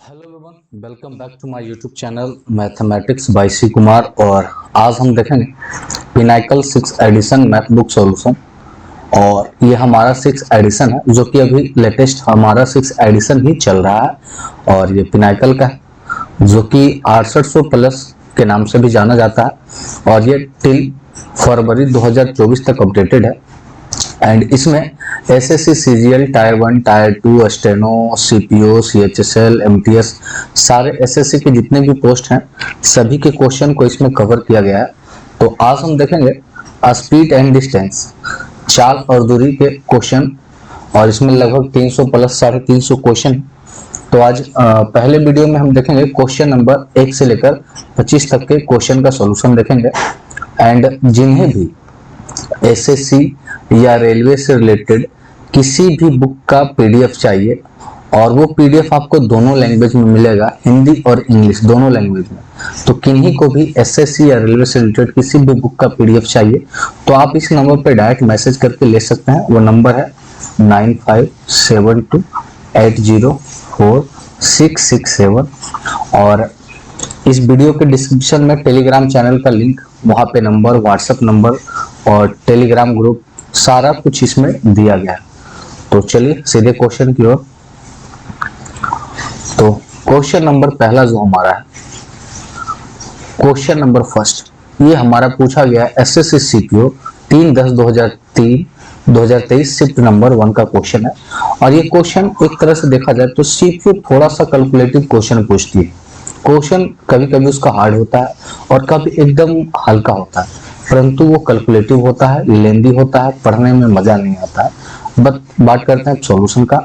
Hello everyone, welcome back to my YouTube channel mathematics by C Kumar. और आज हम देखेंगे Pinnacle 6 edition math book solution. और ये हमारा 6 एडिशन है जो कि अभी लेटेस्ट हमारा 6 एडिशन ही चल रहा है। और ये पिनाकल का है जो कि 6800 प्लस के नाम से भी जाना जाता है। और ये टिल फरवरी 2024 तक अपडेटेड है। एंड इसमें SSC CGL tyre 1 tyre 2 steno CPO CHSL MTS सारे एसएससी के जितने भी पोस्ट हैं सभी के क्वेश्चन को इसमें कवर किया गया है। तो आज हम देखेंगे स्पीड एंड डिस्टेंस, चाल और दूरी के क्वेश्चन। और इसमें लगभग 300 प्लस 350 क्वेश्चन। तो आज पहले वीडियो में हम देखेंगे क्वेश्चन नंबर 1 से लेकर 25 तक के क्वेश्चन का सॉल्यूशन देखेंगे। एंड जिन्हें भी एसएससी या रेलवे से रिलेटेड किसी भी बुक का पीडीएफ चाहिए, और वो पीडीएफ आपको दोनों लैंग्वेज में मिलेगा, हिंदी और इंग्लिश दोनों लैंग्वेज में। तो किन्हीं को भी एसएससी या रेलवे से रिलेटेड किसी भी बुक का पीडीएफ चाहिए तो आप इस नंबर पे डायरेक्ट मैसेज करके ले सकते हैं। वो नंबर है 9572804667। और इस वीडियो के डिस्क्रिप्शन में टेलीग्राम चैनल का लिंक, वहाँ पे नंबर, व्हाट्सएप नंबर और टेलीग्राम ग्रुप सारा कुछ इसमें दिया गया है। तो चलिए सीधे क्वेश्चन की ओर। तो क्वेश्चन नंबर पहला जो हमारा है, क्वेश्चन नंबर फर्स्ट, ये हमारा पूछा गया है एसएससी सीपीओ 3/10/2023 शिफ्ट नंबर 1 का क्वेश्चन है। और ये क्वेश्चन एक तरह से देखा जाए तो सीपीओ थोड़ा सा कैलकुलेटिव क्वेश्चन पूछती है। क्वेश्चन कभी कभी उसका हार्ड होता है और कभी एकदम हल्का होता है, परंतु वो कैलकुलेटिव होता है, लेंदी होता है, पढ़ने में मजा नहीं आता है। बात करते हैं सॉल्यूशन का।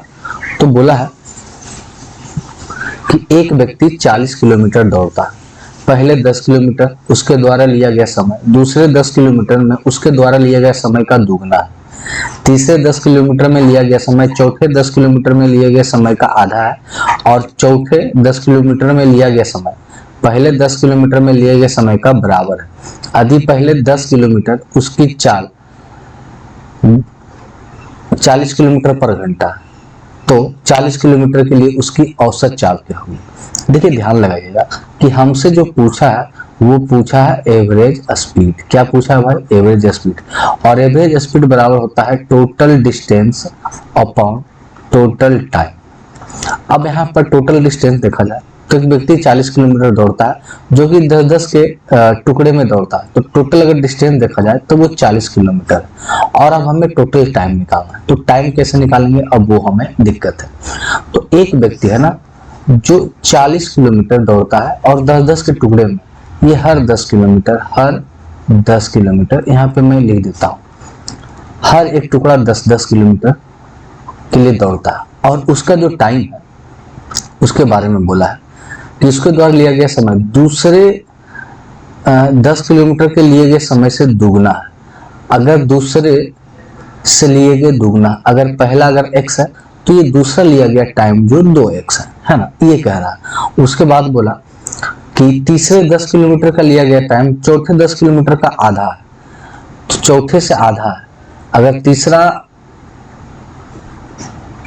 तो बोला है कि एक व्यक्ति 40 किलोमीटर दौड़ता है। पहले 10 किलोमीटर उसके द्वारा लिया गया समय दूसरे 10 किलोमीटर में उसके द्वारा लिया गया समय का दुगना है। तीसरे 10 किलोमीटर में लिया गया समय चौथे 10 किलोमीटर में लिए गए समय का आधा है। और चौथे 10 किलोमीटर में लिया गया समय पहले 10 किलोमीटर में लिए गए समय का बराबर है। यदि पहले 10 किलोमीटर उसकी चाल 40 किलोमीटर पर घंटा, तो 40 किलोमीटर के लिए उसकी औसत चाल क्या होगी। देखिए ध्यान लगाइएगा कि हमसे जो पूछा है वो पूछा है एवरेज स्पीड। क्या पूछा है भाई? Average speed. और एवरेज स्पीड बराबर होता है total distance upon total time. अब यहाँ पर टोटल डिस्टेंस देखा जाए तो एक व्यक्ति 40 किलोमीटर दौड़ता है जो कि 10-10 के टुकड़े में दौड़ता है। तो टोटल अगर डिस्टेंस देखा जाए तो वो 40 किलोमीटर। और अब हमें टोटल टाइम निकालना है। तो टाइम कैसे निकालेंगे, अब वो हमें दिक्कत है। तो एक व्यक्ति है ना जो 40 किलोमीटर दौड़ता है और 10-10 के टुकड़े में, ये हर 10 किलोमीटर यहाँ पे मैं लिख देता हूँ, हर एक टुकड़ा 10-10 किलोमीटर के लिए दौड़ता है। और उसका जो टाइम है उसके बारे में बोला है कि उसके द्वारा लिया गया समय दूसरे 10 किलोमीटर के लिए गए समय से दुगना है। अगर दूसरे से लिए गए दुगना, अगर पहला अगर x है तो ये दूसरा लिया गया टाइम जो 2x है ना, ये कह रहा है। उसके बाद बोला कि तीसरे 10 किलोमीटर का लिया गया टाइम चौथे 10 किलोमीटर का आधा है। तो चौथे से आधा है, अगर तीसरा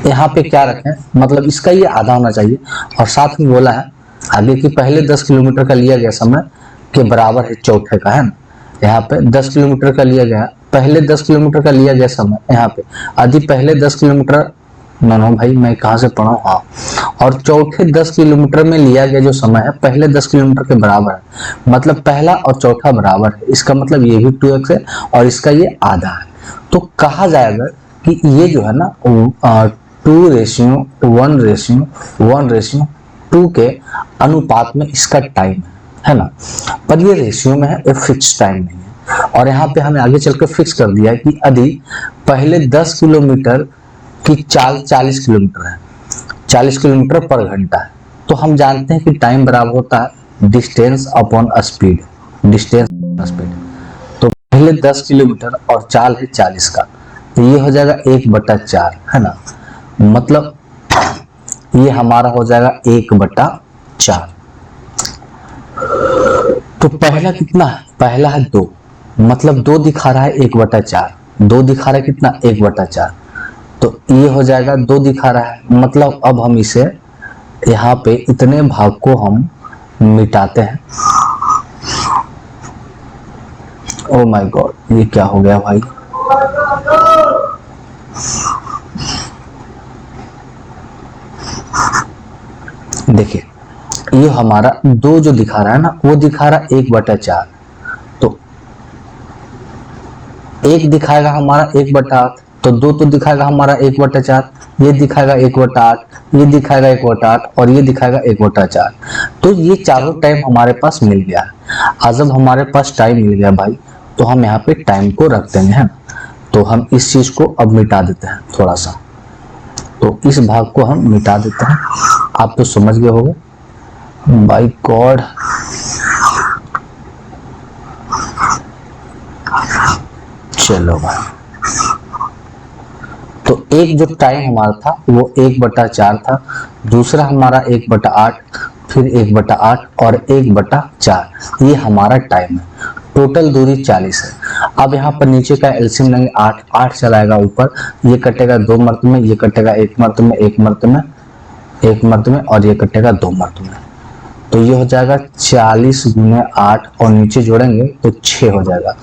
यहाँ पे क्या रखें, मतलब इसका ये आधा होना चाहिए। और साथ में बोला है आगे कि पहले 10 किलोमीटर का लिया गया समय के बराबर है चौथे का, है ना। यहाँ पे 10 किलोमीटर का लिया गया, पहले 10 किलोमीटर का लिया गया समय यहाँ पे यदि पहले 10 किलोमीटर, नो भाई मैं कहाँ से पढ़ा हूँ, हाँ, और चौथे 10 किलोमीटर में लिया गया जो समय है पहले 10 किलोमीटर के बराबर है। मतलब पहला और चौथा बराबर है, इसका मतलब ये भी 2x है और इसका ये आधा है। तो कहा जाएगा कि ये जो है ना 2:1:1:2 के अनुपात में इसका टाइम है ना। पर ये रेशियो में है, ये फिक्स टाइम नहीं है। और यहाँ पे हमें आगे चलकर फिक्स कर दिया है कि यदि पहले 10 किलोमीटर की चाल 40 किलोमीटर है, 40 किलोमीटर पर घंटा है, तो हम जानते हैं कि टाइम बराबर होता है distance upon speed. Distance speed, तो पहले 10 किलोमीटर और चाल है 40 का, तो ये हो जाएगा 1/4, है ना। मतलब ये हमारा हो जाएगा 1/4। तो पहला कितना है? पहला है 2, मतलब 2 दिखा रहा है 1/4, 2 दिखा रहा है कितना? 1/4। तो ये हो जाएगा 2 दिखा रहा है, मतलब अब हम इसे यहाँ पे इतने भाग को हम मिटाते हैं। ओ माय गॉड, ये क्या हो गया भाई। देखिए ये हमारा दो जो दिखा रहा है ना, वो दिखा रहा है 1/4, तो एक दिखाएगा हमारा 1/8, तो दो तो दिखाएगा हमारा 1/4, ये दिखाएगा 1/8, ये दिखाएगा 1/8 और ये दिखाएगा 1/4। तो ये चारों टाइम हमारे पास मिल गया है। आज जब हमारे पास टाइम मिल गया भाई, तो हम यहाँ पे टाइम को रख देंगे, है ना। तो हम इस चीज को अब मिटा देते हैं थोड़ा सा, तो इस भाग को हम मिटा देते हैं। आप तो समझ गए होंगे। बाय गॉड, चलो भाई, तो एक जो टाइम हमारा था वो 1/4 था, दूसरा हमारा 1/8, फिर 1/8 और 1/4, ये हमारा टाइम है। टोटल दूरी 40 है। अब यहाँ पर नीचे का एलसीएम लेंगे 8, 8 चलाएगा ऊपर, ये कटेगा 2 मर्त में, ये कटेगा 1 मर्त में, 1 मर्त में, 1 मर्त में, और ये कटेगा 2 मर्त में। तो ये हो जाएगा 40 गुने 8 और नीचे जोड़ेंगे तो 6 हो जाएगा।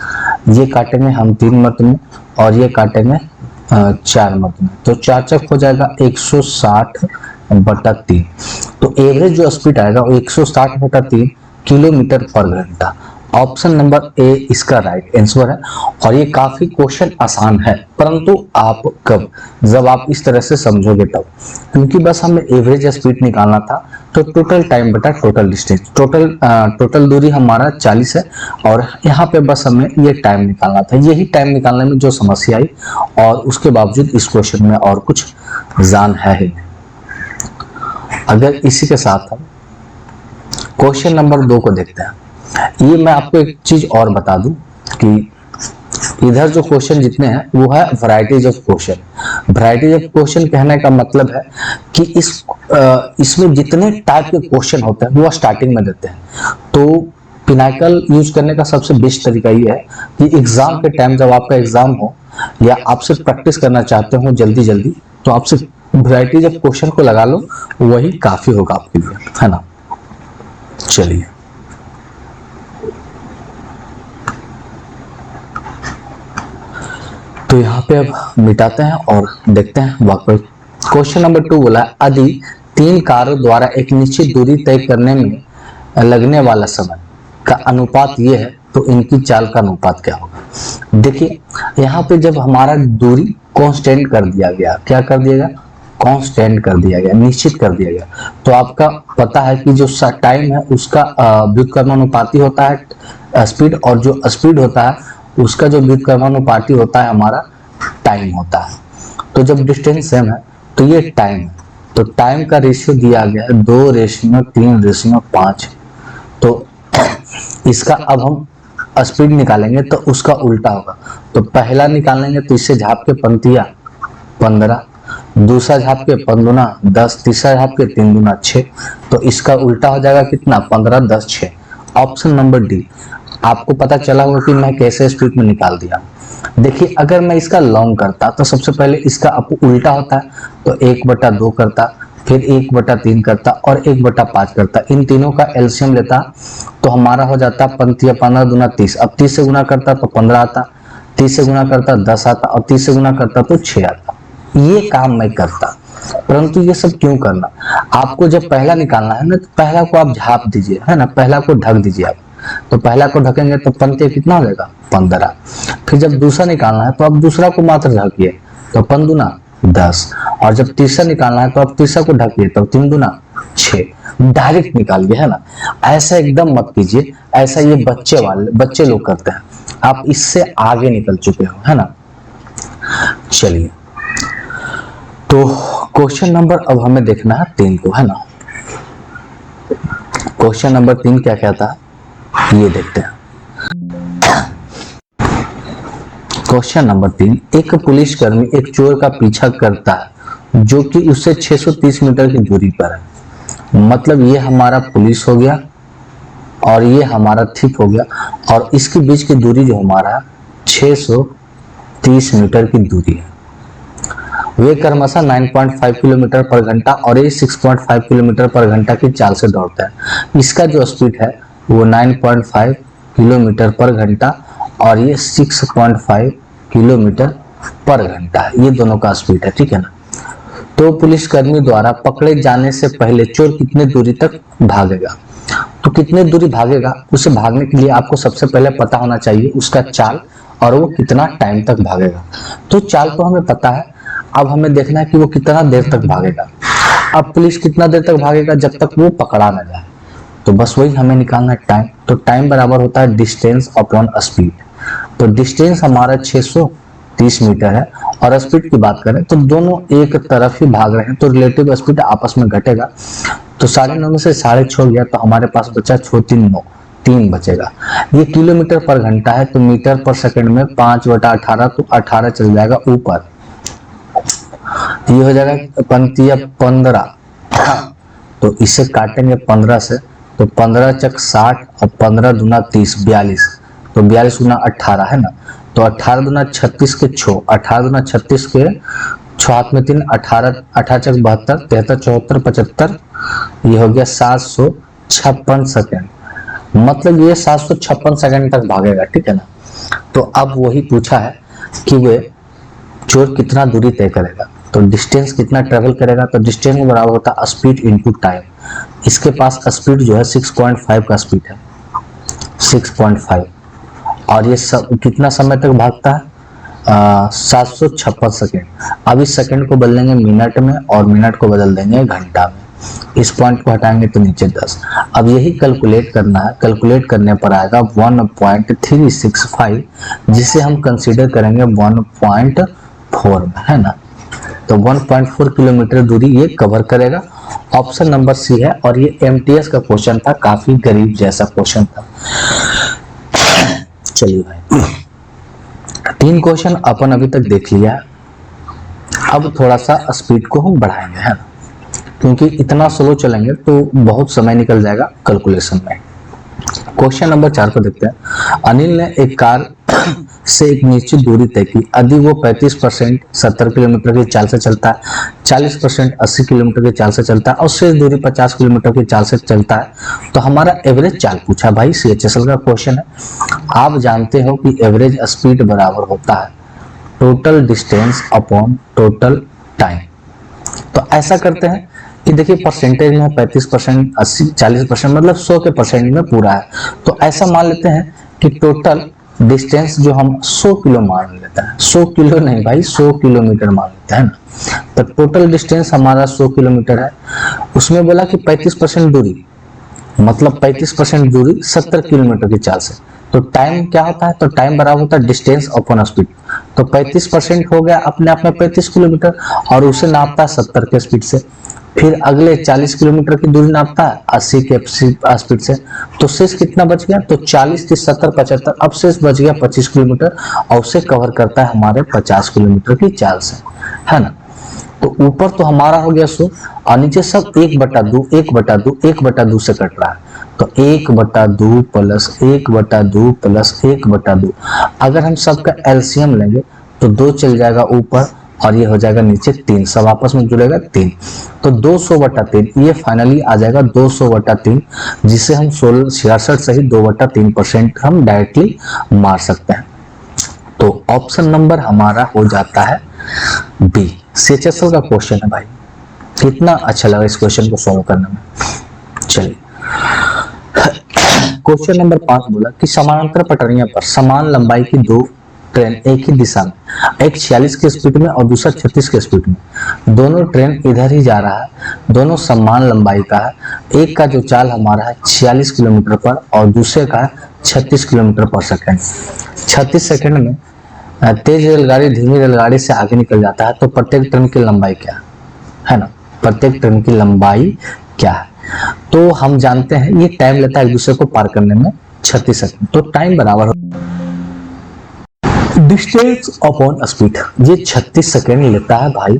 ये काटेंगे हम 3 मर्त में और ये काटेंगे 4 मर्त में, तो 4 चक हो जाएगा 160/3। तो एवरेज जो स्पीड आएगा वो 160/3 किलोमीटर पर घंटा। ऑप्शन नंबर ए इसका राइट आंसर है। और ये काफी क्वेश्चन आसान है, परंतु आप कब, जब आप इस तरह से समझोगे तब, क्योंकि बस हमें एवरेज स्पीड निकालना था। तो टोटल टाइम बटा टोटल डिस्टेंस, टोटल दूरी हमारा 40 है और यहाँ पे बस हमें ये टाइम निकालना था। यही टाइम निकालने में जो समस्या आई, और उसके बावजूद इस क्वेश्चन में और कुछ जान है ही नहीं। अगर इसी के साथ हम क्वेश्चन नंबर 2 को देखते हैं। ये मैं आपको एक चीज और बता दूं कि इधर जो क्वेश्चन जितने हैं वो है varieties of question. Varieties of question कहने का मतलब है कि इसमें जितने टाइप के क्वेश्चन होते हैं वो स्टार्टिंग में देते हैं। तो पिनाकल यूज करने का सबसे बेस्ट तरीका ये है कि एग्जाम के टाइम, जब आपका एग्जाम हो या आपसे प्रैक्टिस करना चाहते हो जल्दी जल्दी, तो आपसे वैरायटीज ऑफ क्वेश्चन को लगा लो, वही काफी होगा आपके लिए, है ना। चलिए, तो यहाँ पे अब मिटाते हैं और देखते हैं वाकई। क्वेश्चन नंबर 2 बोला है, यदि 3 कारों द्वारा एक निश्चित दूरी तय करने में लगने वाला समय का अनुपात ये है, तो इनकी चाल का अनुपात क्या होगा। देखिए यहाँ पे जब हमारा दूरी कांस्टेंट कर दिया गया, क्या कर दिया गया, कांस्टेंट कर दिया गया, निश्चित कर दिया गया, तो आपका पता है कि जो टाइम है उसका व्युत्क्रमानुपाती होता है स्पीड, और जो स्पीड होता है उसका जो व्युत्क्रमानुपाती होता है हमारा टाइम होता है। तो जब डिस्टेंस सेम है तो ये टाइम है, तो टाइम का रेशियो दिया गया है 2:3:5। तो इसका अब हम स्पीड निकालेंगे तो उसका उल्टा होगा। तो पहला निकालेंगे तो इससे झाप के पंक्तियां 15, दूसरा झाप के 5 दूना 10, तीसरा झाप के 3 दूना 6। तो इसका उल्टा हो जाएगा कितना, 15, 10, 6। Option number D. आपको पता चला होगा कि मैं कैसे स्पीड में निकाल दिया। देखिए अगर मैं इसका लॉन्ग करता तो सबसे पहले इसका उल्टा होता है, तो 1/2 करता, फिर 1/3 करता और 1/5 करता। इन तीनों का एलसीएम लेता तो हमारा हो जाता 15 दूना 30। अब 30 से गुना करता तो 15 आता, 30 से गुना करता 10 आता, और 30 से गुना करता तो 6 आता। ये काम मैं करता, परंतु ये सब क्यों करना। आपको जब पहला निकालना है ना, तो पहला को आप झाप दीजिए, है ना, पहला को ढक दीजिए आप। तो पहला को ढकेंगे तो पंते कितना हो जाएगा, 15। फिर जब दूसरा निकालना है तो आप दूसरा को मात्र ढकिए, तो 5 दूना 10। और जब तीसरा निकालना है तो आप तीसरा को ढकिए, तो 3 दूना 6। डायरेक्ट निकालिए, है ना। ऐसा एकदम मत कीजिए, ऐसा ये बच्चे लोग करते हैं। आप इससे आगे निकल चुके हो, है ना। चलिए, तो क्वेश्चन नंबर अब हमें देखना है 3 को, है ना। क्वेश्चन नंबर 3 क्या कहता है ये देखते हैं। क्वेश्चन नंबर 3, एक पुलिसकर्मी एक चोर का पीछा करता है जो कि उससे 630 मीटर की दूरी पर है। मतलब ये हमारा पुलिस हो गया और ये हमारा थिप हो गया, और इसके बीच की दूरी जो हमारा 630 मीटर की दूरी है। वे क्रमशः 9.5 किलोमीटर पर घंटा और ये 6.5 किलोमीटर पर घंटा की चाल से दौड़ता है। इसका जो स्पीड है वो 9.5 किलोमीटर पर घंटा और ये 6.5 किलोमीटर पर घंटा है, ये दोनों का स्पीड है, ठीक है ना। तो पुलिसकर्मी द्वारा पकड़े जाने से पहले चोर कितने दूरी तक भागेगा? तो कितने दूरी भागेगा, उसे भागने के लिए आपको सबसे पहले पता होना चाहिए उसका चाल और वो कितना टाइम तक भागेगा। तो चाल तो हमें पता है, अब हमें देखना है कि वो कितना देर तक भागेगा। अब पुलिस कितना देर तक भागेगा, जब तक वो पकड़ा ना जाए। तो बस वही हमें निकालना है टाइम। तो टाइम बराबर होता है डिस्टेंस अपॉन स्पीड। तो डिस्टेंस हमारा 630 मीटर है और स्पीड की बात करें तो दोनों एक तरफ ही भाग रहे हैं, तो रिलेटिव स्पीड आपस में घटेगा। तो 9.5 में से 6.5 गया तो हमारे पास बचा 6×3 3 बचेगा। ये किलोमीटर पर घंटा है तो मीटर पर सेकंड में 5/18, तो 18 चल जाएगा ऊपर, ये हो जाएगा पंक्तिया 15। तो इसे काटेंगे 15 से, तो 15 चक 60 और 15 दूना 30, 42, तो 42 गुना 18 है ना। तो 18 दूना 36 के 6, 18 दूना 36 के 6 हाथ में 3, 18 18 चक 72, 73 74 75, ये हो गया 756 सेकेंड। मतलब ये 756 सेकंड तक भागेगा, ठीक है ना। तो अब वही पूछा है कि वे चोर कितना दूरी तय करेगा, तो डिस्टेंस कितना ट्रेवल करेगा। तो डिस्टेंस में बराबर होता है स्पीड इनटू टाइम। इसके पास स्पीड जो है 6.5 का स्पीड है, 6.5, और ये कितना समय तक भागता है, 756 सेकेंड। अब इस सेकंड को बदल देंगे मिनट में और मिनट को बदल देंगे घंटा में। इस पॉइंट को हटाएंगे तो नीचे 10। अब यही कैलकुलेट करना है, कैलकुलेट करने पर आएगा 1.365, जिसे हम कंसीडर करेंगे 1.4 में, है ना। तो 1.4 किलोमीटर दूरी ये कवर करेगा। ऑप्शन नंबर सी है और ये एमटीएस का क्वेश्चन था, काफी गरीब जैसा क्वेश्चन था। चलिए भाई, 3 क्वेश्चन अपन अभी तक देख लिया। अब थोड़ा सा स्पीड को हम बढ़ाएंगे, है ना, क्योंकि इतना स्लो चलेंगे तो बहुत समय निकल जाएगा कैलकुलेशन में। क्वेश्चन नंबर 4 को देखते हैं। अनिल ने एक कार से एक निश्चित दूरी तय की। यदि वो 35% 70 किलोमीटर की चाल से चलता है, 40% 80 किलोमीटर की चाल से चलता है और शेष दूरी 50 किलोमीटर की चाल से चलता है, तो हमारा एवरेज चाल पूछा भाई, सीएचएसएल का क्वेश्चन है। आप जानते हो कि एवरेज स्पीड बराबर होता है total distance upon total time. तो ऐसा करते हैं कि देखिए परसेंटेज में 35%, 80, 40%, मतलब 100 के परसेंट में पूरा है। तो ऐसा मान लेते हैं कि टोटल डिस्टेंस जो हम 100 किलो मान लेते हैं, 100 किलो नहीं भाई, 100 किलोमीटर मान लेते हैं ना। तो टोटल डिस्टेंस हमारा 100 किलोमीटर है। उसमें बोला कि 35% दूरी, मतलब 35% दूरी 70 किलोमीटर की चाल से। तो टाइम क्या होता है, तो टाइम बराबर होता है डिस्टेंस अपॉन स्पीड। तो 35% हो गया अपने आप में 35 किलोमीटर और उसे नापता है 70 के स्पीड से। फिर अगले 40 किलोमीटर की दूरी नापता है 80 के स्पीड से। तो शेष कितना बच गया, तो 40 30 70 75, अब शेष बच गया 25 किलोमीटर और उसे कवर करता है हमारे 50 किलोमीटर की चाल से, है ना। तो ऊपर तो हमारा हो गया 100 और नीचे सब 1/2 1/2 1/2 से कट रहा है। तो 1/2 प्लस 1/2 प्लस 1/2, अगर हम सबका एलसीएम लेंगे तो 2 चल जाएगा ऊपर और ये हो जाएगा नीचे 3, सब आपस में जुड़ेगा 3। तो 200/3, ये फाइनली आ जाएगा 200/3, जिसे हम 66 से ही 2/3% हम डायरेक्टली मार सकते हैं। तो ऑप्शन नंबर हमारा हो जाता है बी। सीएचएसएल का क्वेश्चन है भाई, कितना अच्छा लगा इस क्वेश्चन को सॉल्व करने में। चलिए क्वेश्चन नंबर 5 बोला कि समानांतर पटरियों पर समान लंबाई की 2 ट्रेन एक ही दिशा में, एक 46 की स्पीड में और दूसरा 36 की स्पीड में, दोनों ट्रेन इधर ही जा रहा है, दोनों समान लंबाई का है। एक का जो चाल हमारा है 46 किलोमीटर पर और दूसरे का है 36 किलोमीटर पर सेकंड। 36 सेकंड में तेज रेलगाड़ी धीमी रेलगाड़ी से आगे निकल जाता है, तो प्रत्येक ट्रेन की लंबाई क्या है ना, प्रत्येक ट्रेन की लंबाई क्या है। तो हम जानते हैं ये टाइम लेता है एक दूसरे को पार करने में 36 सेकंड। तो टाइम बराबर डिस्टेंस अपॉन स्पीड, ये 36 सेकंड लेता है भाई।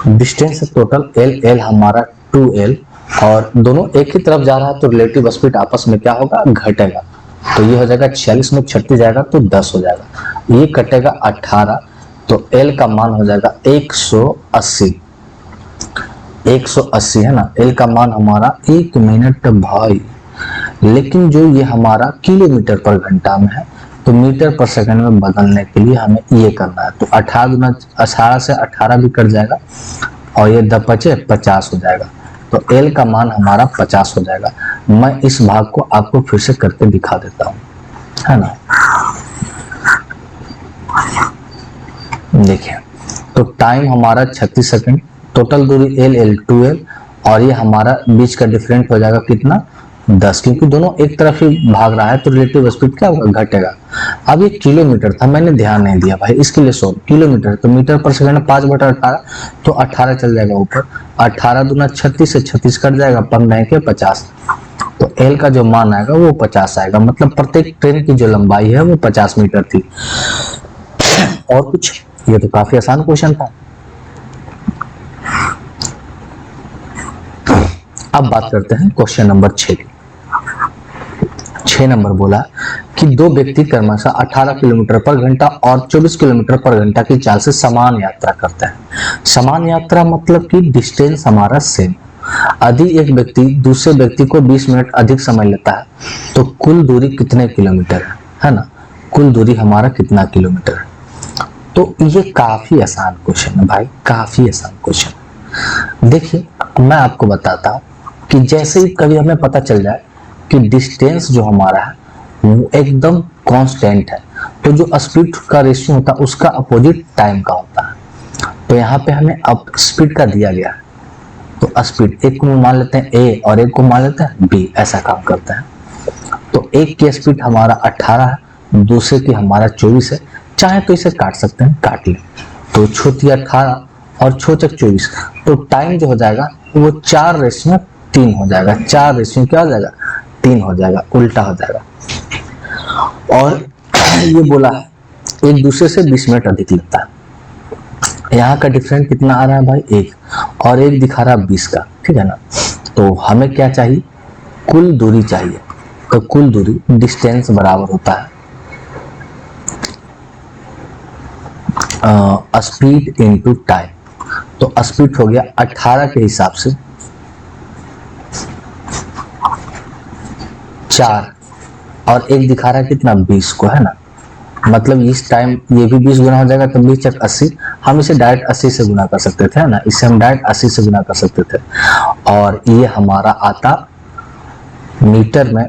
डिस्टेंस टोटल एल हमारा 2l और दोनों एक ही तरफ जा रहा है, तो रिलेटिव स्पीड आपस में क्या होगा, घटेगा। तो ये हो जाएगा 46 में 36 जाएगा तो 10 हो जाएगा, ये कटेगा 18, तो एल का मान हो जाएगा 180। 180 है ना, एल का मान हमारा 1 मिनट भाई। लेकिन जो ये हमारा किलोमीटर पर घंटा में है, तो मीटर पर सेकंड में बदलने के लिए हमें ये करना है। तो 18 से 18 भी कट जाएगा और ये 10×5 = 50 हो जाएगा। तो एल का मान हमारा 50 हो जाएगा। मैं इस भाग को आपको फिर से करके दिखा देता हूँ, है ना। देखिए, तो टाइम हमारा 36 सेकंड, टोटल दूरी एल 2L, और ये हमारा बीच का डिफरेंट हो जाएगा कितना, 10, क्योंकि दोनों एक तरफ ही भाग रहा है तो रिलेटिव स्पीड क्या होगा, घटेगा। अब ये किलोमीटर था, मैंने ध्यान नहीं दिया भाई, इसके लिए 100 किलोमीटर, तो मीटर पर सेकंड 5/18, तो 18 चल जाएगा ऊपर, 18 दूना 36 से 36 कट जाएगा, 15 के 50। तो एल का जो मान आएगा वो 50 आएगा, मतलब प्रत्येक ट्रेन की जो लंबाई है वो 50 मीटर थी। और कुछ, ये तो काफी आसान क्वेश्चन था। अब बात करते हैं क्वेश्चन नंबर 6 की। 6 नंबर बोला कि दो व्यक्ति क्रमशः 18 किलोमीटर पर घंटा और 24 किलोमीटर पर घंटा की चाल से समान यात्रा करते हैं। समान यात्रा मतलब कि डिस्टेंस हमारा सेम। यदि एक व्यक्ति दूसरे व्यक्ति को 20 मिनट अधिक समय लेता है, तो कुल दूरी कितने किलोमीटर है ना, कुल दूरी हमारा कितना किलोमीटर है। तो ये काफी आसान क्वेश्चन है भाई, काफी आसान क्वेश्चन। देखिए, मैं आपको बताता हूँ कि जैसे ही कभी हमें पता चल जाए कि डिस्टेंस जो हमारा है वो एकदम कांस्टेंट है, तो जो स्पीड का रेशियो होता है उसका अपोजिट टाइम का होता है। तो यहाँ पे हमें अब स्पीड का दिया गया है, तो स्पीड एक को मान लेते हैं ए और एक को मान लेते हैं बी, ऐसा काम करते हैं। तो एक की स्पीड हमारा 18 है, दूसरे की हमारा 24 है। चाहे तो इसे काट सकते हैं, काट ले, तो छोटी 18 और छोचक 24, तो टाइम जो हो जाएगा वो 4:3 हो जाएगा। 4 क्या हो जाएगा, 3 हो जाएगा, उल्टा हो जाएगा। और ये बोला है एक दूसरे से 20 मिनट अधिक लगता है। यहाँ का डिफरेंस कितना आ रहा है भाई, 1, और एक दिखा रहा है 20 का, ठीक है ना। तो हमें क्या चाहिए, कुल दूरी चाहिए। तो कुल दूरी डिस्टेंस बराबर होता है स्पीड इनटू टाइम। तो स्पीड हो गया 18 के हिसाब से 4, और एक दिखा रहा है कितना, 20 को, है ना। मतलब इस टाइम ये भी 20 गुना हो जाएगा, तो 20×80, हम इसे डायरेक्ट 80 से गुना कर सकते थे, है ना। इसे हम डायरेक्ट 80 से गुना कर सकते थे, और ये हमारा आता मीटर में,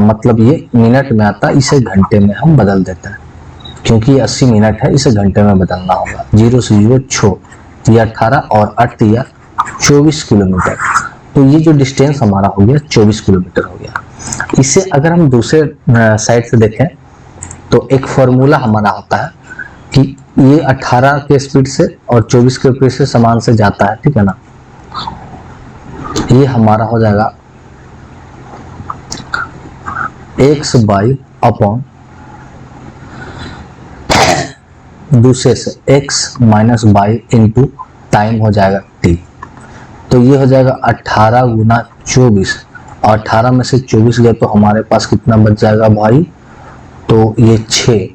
मतलब ये मिनट में आता, इसे घंटे में हम बदल देते हैं, क्योंकि ये 80 मिनट है, इसे घंटे में बदलना होगा। 0 से 0 6, ये 18 और 8 या 24 किलोमीटर। तो ये जो डिस्टेंस हमारा हो गया 24 किलोमीटर हो गया। इसे अगर हम दूसरे साइड से देखें तो एक फॉर्मूला हमारा होता है कि ये 18 के स्पीड से और 24 के स्पीड से समान से जाता है, ठीक है ना। ये हमारा हो जाएगा x// दूसरे से x-y इंटू टाइम हो जाएगा t। तो ये हो जाएगा 18 गुना 24, और 18 में से 24 गया तो हमारे पास कितना बच जाएगा भाई, तो ये 6।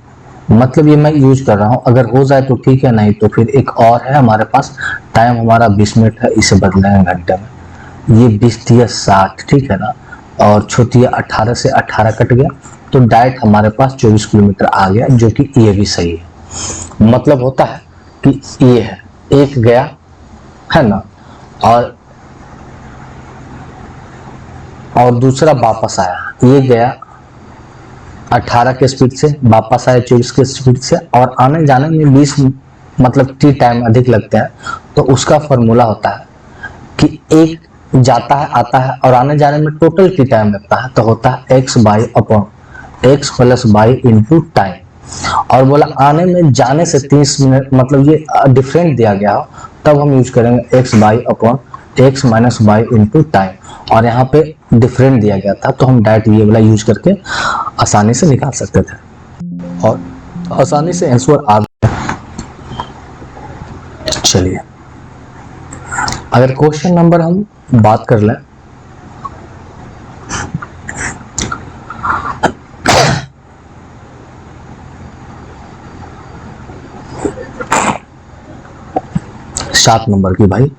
मतलब ये मैं यूज कर रहा हूँ, अगर हो जाए तो ठीक है, नहीं तो फिर एक और है हमारे पास, टाइम हमारा 20 मिनट है, इसे बदलेंगे घंटे में। ये 20×60, ठीक है ना, और छोटी 18 से 18 कट गया, तो डायरेक्ट हमारे पास 24 किलोमीटर आ गया, जो कि ये भी सही है। मतलब होता है कि ये है, एक गया, है ना, और दूसरा वापस आया, ये गया 18 के स्पीड से, वापस आया 24 के स्पीड से, और आने जाने में 20 मतलब टी टाइम अधिक लगते हैं। तो उसका फॉर्मूला होता है कि एक जाता है, आता है, और आने जाने में टोटल टी टाइम लगता है, तो होता है x + y इंटू टाइम। और बोला आने में जाने से 30 मिनट, मतलब ये डिफरेंट दिया गया हो, तब हम यूज करेंगे x - y इंटू टाइम। और यहाँ पे डिफरेंट दिया गया था, तो हम डायरेक्ट ये वाला यूज करके आसानी से निकाल सकते थे, और आसानी से आंसर आ गया। चलिए, अगर क्वेश्चन नंबर हम बात कर लें, 7 नंबर की भाई।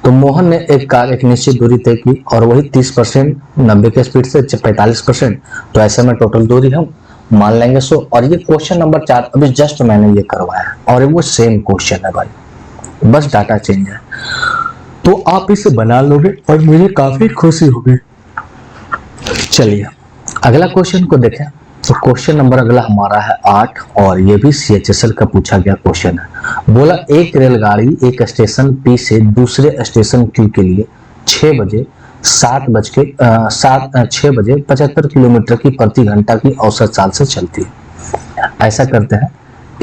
तो मोहन ने एक कार एक निश्चित दूरी तय की और वही 30% 90 के स्पीड से 45%, तो ऐसे में टोटल दूरी हम मान लेंगे 100। और ये क्वेश्चन नंबर 4 अभी जस्ट मैंने ये करवाया और वो सेम क्वेश्चन है भाई, बस डाटा चेंज है। तो आप इसे बना लोगे और मुझे काफी खुशी होगी। चलिए अगला क्वेश्चन को देखें। तो क्वेश्चन नंबर अगला हमारा है 8 और ये भी CHSL का पूछा गया क्वेश्चन है। बोला एक रेलगाड़ी एक स्टेशन P से दूसरे स्टेशन Q के लिए 6 बजे 6 बजे 75 किलोमीटर की प्रति घंटा की औसत चाल से चलती है। ऐसा करते हैं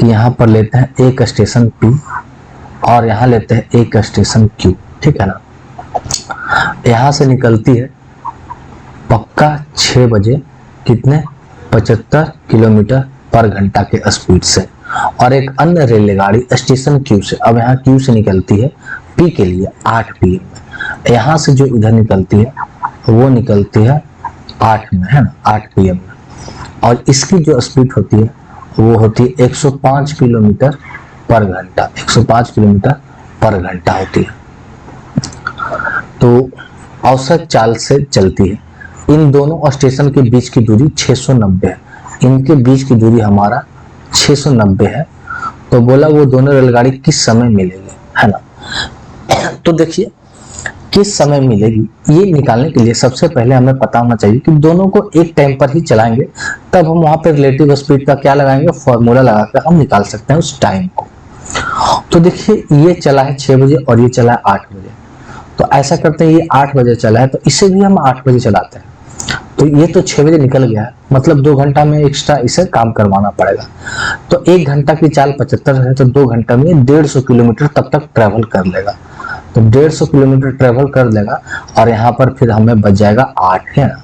कि यहाँ पर लेते हैं एक स्टेशन P और यहाँ लेते हैं एक स्टेशन Q, ठीक है ना। यहाँ से निकलती है पक्का 6 बजे कितने 75 किलोमीटर पर घंटा के स्पीड से, और एक अन्य रेलगाड़ी स्टेशन Q से, अब यहाँ Q से निकलती है P के लिए 8 PM में। यहाँ से जो इधर निकलती है वो निकलती है 8 में, है ना, 8 PM में, और इसकी जो स्पीड होती है वो होती है 105 किलोमीटर पर घंटा, 105 किलोमीटर पर घंटा होती है। तो औसत चाल से चलती है। इन दोनों स्टेशन के बीच की दूरी 690 है, इनके बीच की दूरी हमारा 690 है। तो बोला वो दोनों रेलगाड़ी किस समय मिलेगी, है ना। तो देखिए किस समय मिलेगी ये निकालने के लिए सबसे पहले हमें पता होना चाहिए कि दोनों को एक टाइम पर ही चलाएंगे, तब हम वहां पर रिलेटिव स्पीड का क्या लगाएंगे, फॉर्मूला लगाकर हम निकाल सकते हैं उस टाइम को। तो देखिए ये चला है 6 बजे और ये चला है 8 बजे। तो ऐसा करते हैं ये 8 बजे चला है तो इसे भी हम 8 बजे चलाते हैं। तो ये तो 6 बजे निकल गया है, मतलब 2 घंटा में एक्स्ट्रा इसे काम करवाना पड़ेगा। तो 1 घंटा की चाल 75 है तो 2 घंटा में 150 किलोमीटर तब तक ट्रेवल कर लेगा। तो 150 किलोमीटर ट्रेवल कर लेगा और यहाँ पर फिर हमें बच जाएगा 8, है ना।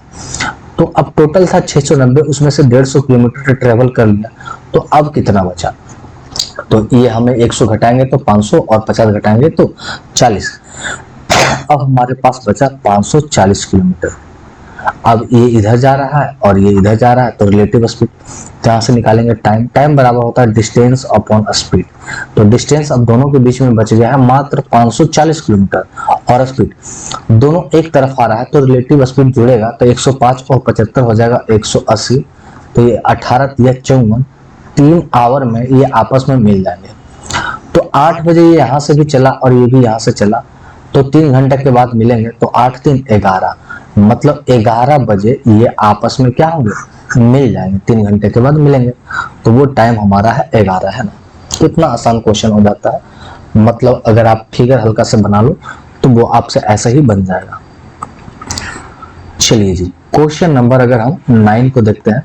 तो अब टोटल था 690, उसमें से 150 किलोमीटर ट्रेवल कर लिया, तो अब कितना बचा। तो ये हमें 100 घटाएंगे तो 500 और 50 घटाएंगे तो 40। अब हमारे पास बचा 540 किलोमीटर। अब ये इधर जा रहा है और ये इधर जा रहा है, तो रिलेटिव स्पीड जहां से निकालेंगे टाइम, टाइम बराबर होता है डिस्टेंस अपॉन स्पीड। तो डिस्टेंस अब दोनों के बीच में बच गया है मात्र 540 किलोमीटर, और स्पीड दोनों एक तरफ आ रहा है तो रिलेटिव स्पीड जुड़ेगा तो 105 और 75 हो जाएगा 180। तो ये 18 या 54 3 आवर में ये आपस में मिल जाएंगे। तो 8 बजे ये यहाँ से भी चला और ये भी यहाँ से चला, तो 3 घंटे के बाद मिलेंगे, तो 8 3 11, मतलब 11 बजे ये आपस में क्या होंगे, मिल जाएंगे, 3 घंटे के बाद मिलेंगे। तो वो टाइम हमारा है 11, है ना। कितना आसान क्वेश्चन हो जाता है, मतलब अगर आप फिगर हल्का से बना लो तो वो आपसे ऐसा ही बन जाएगा। चलिए जी क्वेश्चन नंबर अगर हम 9 को देखते हैं,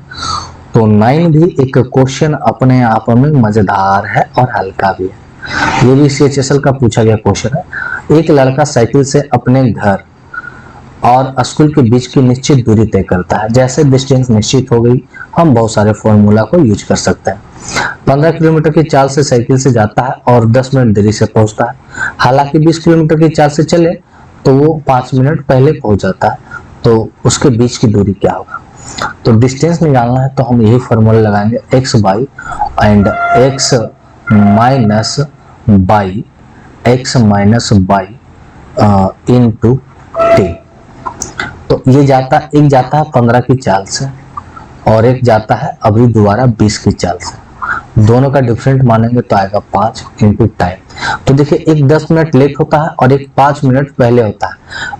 तो 9 भी एक क्वेश्चन अपने आप में मजेदार है और हल्का भी है। ये भी CHSL का पूछा गया क्वेश्चन है। एक लड़का साइकिल से अपने घर और स्कूल के बीच की निश्चित दूरी तय करता है। जैसे डिस्टेंस निश्चित हो गई, हम बहुत सारे फॉर्मूला को यूज कर सकते हैं। 15 किलोमीटर की चाल से साइकिल से जाता है और 10 मिनट देरी से पहुंचता है। हालांकि 20 किलोमीटर की चाल से चले तो वो 5 मिनट पहले पहुंच जाता है। तो उसके बीच की दूरी क्या होगा। तो डिस्टेंस निकालना है तो हम यही फॉर्मूला लगाएंगे, x by and x minus by x minus by into t। तो ये जाता एक जाता है 15 की चाल से और एक जाता है अभी दोबारा 20 की चाल से, दोनों का डिफरेंट मानेंगे तो आएगा 5 इंटू टाइम। तो देखिए एक 10 मिनट लेट होता है और एक 5 मिनट पहले होता है,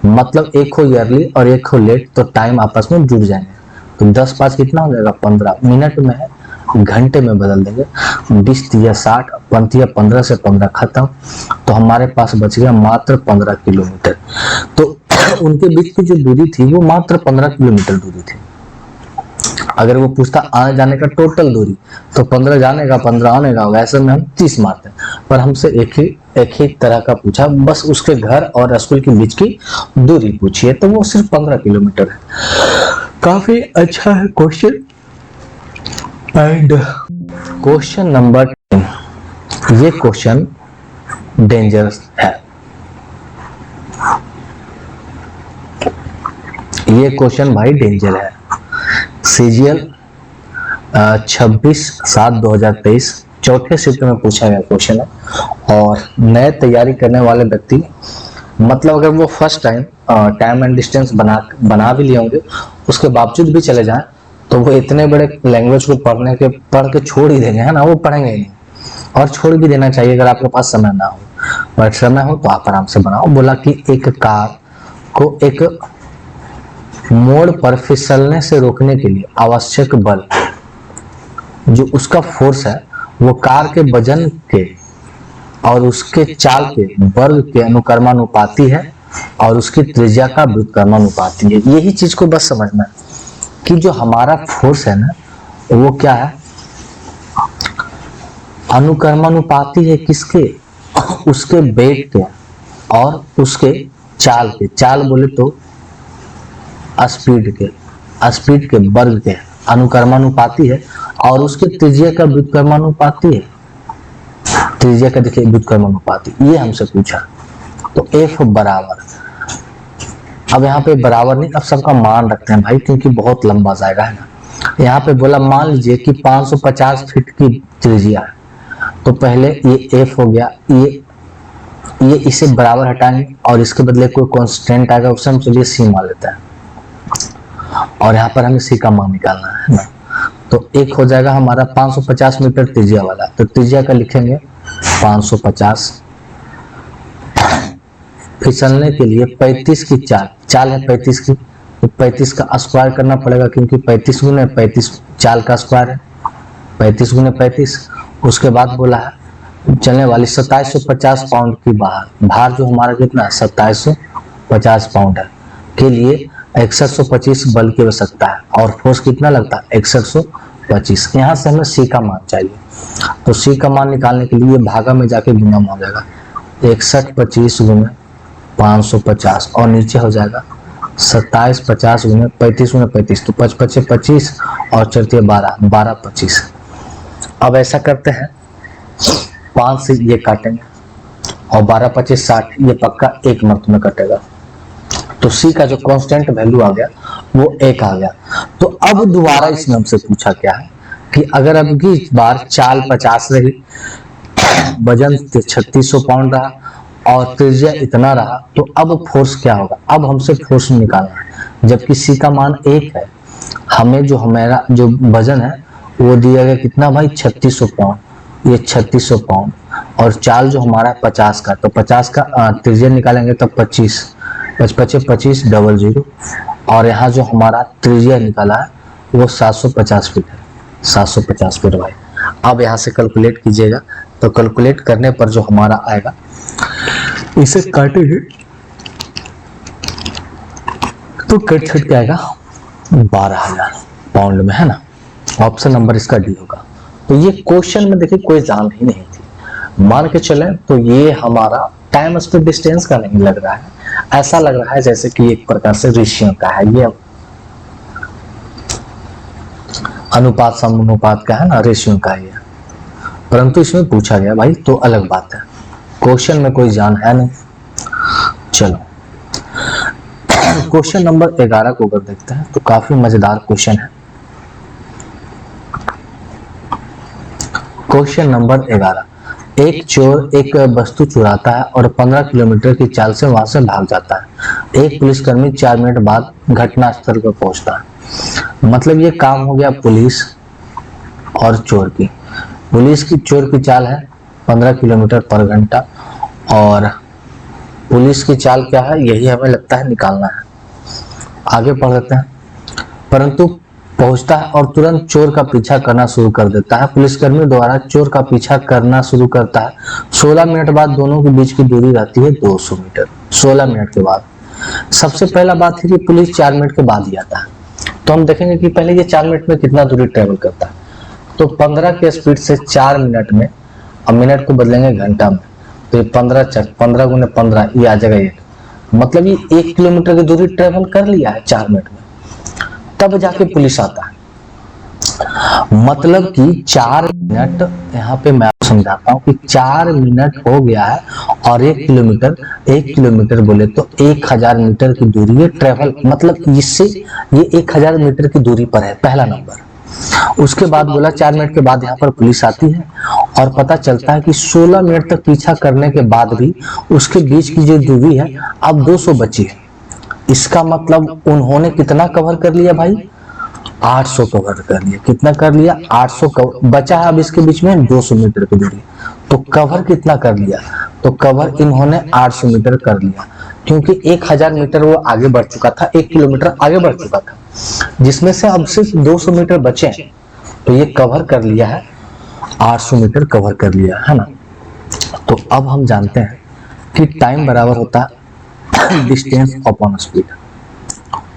मतलब एक हो ईयरली और एक हो लेट, तो टाइम आपस में जुड़ जाएंगे। तो 10 5 कितना हो जाएगा 15 मिनट में है, घंटे में बदल देंगे, 20 या 60 पंतिया 15 से 15 खत्म, तो हमारे पास बच गया मात्र 15 किलोमीटर। तो उनके बीच की जो दूरी थी वो मात्र 15 किलोमीटर दूरी थी। अगर वो पूछता आने जाने का टोटल दूरी तो 15 जाने का 15 आने का, वैसे में हम 30 मारते हैं, पर हमसे एक ही तरह का पूछा, बस उसके घर और स्कूल के बीच की दूरी पूछी है, तो वो सिर्फ 15 किलोमीटर है। काफी अच्छा है क्वेश्चन। एंड क्वेश्चन नंबर 10, ये क्वेश्चन डेंजरस है। ये क्वेश्चन भाई डेंजर है। CGL 26/7/2023 चौथे शिफ्ट में पूछा गया क्वेश्चन है। और नए तैयारी करने वाले व्यक्ति, मतलब अगर वो first time time and distance बना भी लिए होंगे, उसके बावजूद भी चले जाएं, तो वो इतने बड़े लैंग्वेज को पढ़ के छोड़ ही देंगे, है ना, वो पढ़ेंगे ही नहीं। और छोड़ भी देना चाहिए अगर आपके पास समय ना हो, बट समय हो तो आप आराम से बनाओ। बोला कि एक कार को एक मोड़ पर फिसलने से रोकने के लिए आवश्यक बल, जो उसका फोर्स है, वो कार के वजन के और उसके चाल के वर्ग के अनुक्रमानुपाती है और उसकी त्रिज्या का व्युत्क्रमानुपाती है। यही चीज को बस समझना है कि जो हमारा फोर्स है ना, वो क्या है, अनुक्रमानुपाती है किसके, उसके वेग के और उसके चाल के, चाल बोले तो स्पीड के वर्ग के अनुक्रमानुपाती है और उसके त्रिज्या का व्युत्क्रमानुपाती है। त्रिज्या का देखिए व्युत्क्रमानुपाती, ये हमसे पूछा। तो F बराबर, अब यहाँ पे बराबर नहीं, अब सबका मान रखते हैं भाई, क्योंकि बहुत लंबा जाएगा, है ना। यहाँ पे बोला मान लीजिए कि 550 फीट की त्रिज्या है, तो पहले ये F हो गया, ये इसे बराबर हटाएंगे और इसके बदले कोई कांस्टेंट आएगा, उससे हम चलिए C मान लेते हैं और यहाँ पर हमें C का मान निकालना है ना। तो एक हो जाएगा हमारा 550 मीटर त्रिज्या वाला, तो त्रिज्या का लिखेंगे 550, फिसलने के लिए 35 की चाल है 35 की, तो 35 का स्क्वायर करना पड़ेगा, क्योंकि 35 गुने 35 चाल का स्क्वायर है, 35 गुने 35। उसके बाद बोला है चलने वाली 2750 पाउंड की भार जो हमारा कितना है 2750 पाउंड है, के लिए 6125 बल की आवश्यकता है और फोर्स कितना लगता है 6125। यहाँ से हमें C का मान चाहिए, तो C का मान निकालने के लिए भागा में जाके गुना हो जाएगा 6125 गुने 550 और नीचे हो जाएगा 2750 गुने 35 गुने 35, तो 5 25 और चलती 12 25। अब ऐसा करते हैं 5 से ये काटेंगे और 12 25 60, ये पक्का एक मंथ में कटेगा। तो C का जो कांस्टेंट वैल्यू आ गया वो 1 आ गया। तो अब दोबारा इसमें हमसे पूछा क्या है कि अगर अब की बार चाल 50 रही, वजन 3600 पाउंड रहा और त्रिज्या इतना रहा, तो अब फोर्स क्या होगा, अब हमसे फोर्स निकालना है। जबकि C का मान 1 है, हमें जो हमारा जो वजन है वो दिया गया कितना भाई 3600 पाउंड, ये 3600 पाउंड और चाल जो हमारा 50 का, तो 50 का त्रिज्या निकालेंगे तो 25 25 00 और यहाँ जो हमारा त्रिज्या निकाला है वो 750 फीट है, 750 फीट भाई। अब यहाँ से कैलकुलेट कीजिएगा, तो कैलकुलेट करने पर जो हमारा आएगा, इसे काटेंगे तो कट छट के आएगा 12,000 पाउंड में, है ना। ऑप्शन नंबर इसका डी होगा। तो ये क्वेश्चन में देखिए कोई जान ही नहीं थी, मान के चले तो ये हमारा टाइम स्पीड डिस्टेंस का नहीं लग रहा है, ऐसा लग रहा है जैसे कि एक प्रकार से रेशियो का है, ये अनुपात समानुपात का है ना, रेशियो का है, परंतु इसमें पूछा गया भाई तो अलग बात है, क्वेश्चन में कोई जान है नहीं। चलो क्वेश्चन नंबर 11 को अगर देखते हैं तो काफी मजेदार क्वेश्चन है। क्वेश्चन नंबर 11, एक चोर एक वस्तु चुराता है और 15 किलोमीटर की चाल से वहां से भाग जाता है। एक पुलिसकर्मी 4 मिनट बाद घटनास्थल पर पहुंचता है। मतलब ये काम हो गया पुलिस और चोर की। पुलिस की चोर की चाल है 15 किलोमीटर पर घंटा और पुलिस की चाल क्या है, यही हमें लगता है निकालना है। आगे पढ़ लेते हैं। परंतु पहुंचता है और तुरंत चोर का पीछा करना शुरू कर देता है। पुलिसकर्मी द्वारा चोर का पीछा करना शुरू करता है। 16 मिनट बाद दोनों के बीच की दूरी रहती है 200 मीटर। 16 मिनट के बाद सबसे पहला बात है कि पुलिस 4 मिनट के बाद ही आता है, तो हम देखेंगे कि पहले ये 4 मिनट में कितना दूरी ट्रेवल करता है। तो 15 के स्पीड से 4 मिनट में, अब मिनट को बदलेंगे घंटा में, तो ये 15 गुने 15 ये आ जाएगा 1, मतलब ये 1 किलोमीटर की दूरी ट्रेवल कर लिया है 4 मिनट में, तब जाके पुलिस आता है। मतलब कि 4 मिनट, यहाँ पे मैं समझाता हूँ कि 4 मिनट हो गया है और 1 किलोमीटर बोले तो 1000 मीटर की दूरी है ट्रेवल, मतलब इससे ये 1000 मीटर की दूरी पर है, पहला नंबर। उसके बाद बोला 4 मिनट के बाद यहाँ पर पुलिस आती है और पता चलता है कि 16 मिनट तक पीछा करने के बाद भी उसके बीच की जो दूरी है अब 200 बची है। इसका मतलब उन्होंने कितना कवर कर लिया भाई, 800 कवर कर लिया। कितना कर लिया, 800 कवर। बचा है अब इसके बीच में 200 मीटर की दूरी। तो कवर कितना कर लिया, तो कवर इन्होंने 800 मीटर कर लिया, क्योंकि 1000 मीटर वो आगे बढ़ चुका था, 1 किलोमीटर आगे बढ़ चुका था, जिसमें से अब सिर्फ 200 मीटर बचे हैं। तो ये कवर कर लिया है, 800 मीटर कवर कर लिया है ना। तो अब हम जानते हैं कि टाइम बराबर होता है डिस्टेंस अपॉन स्पीड।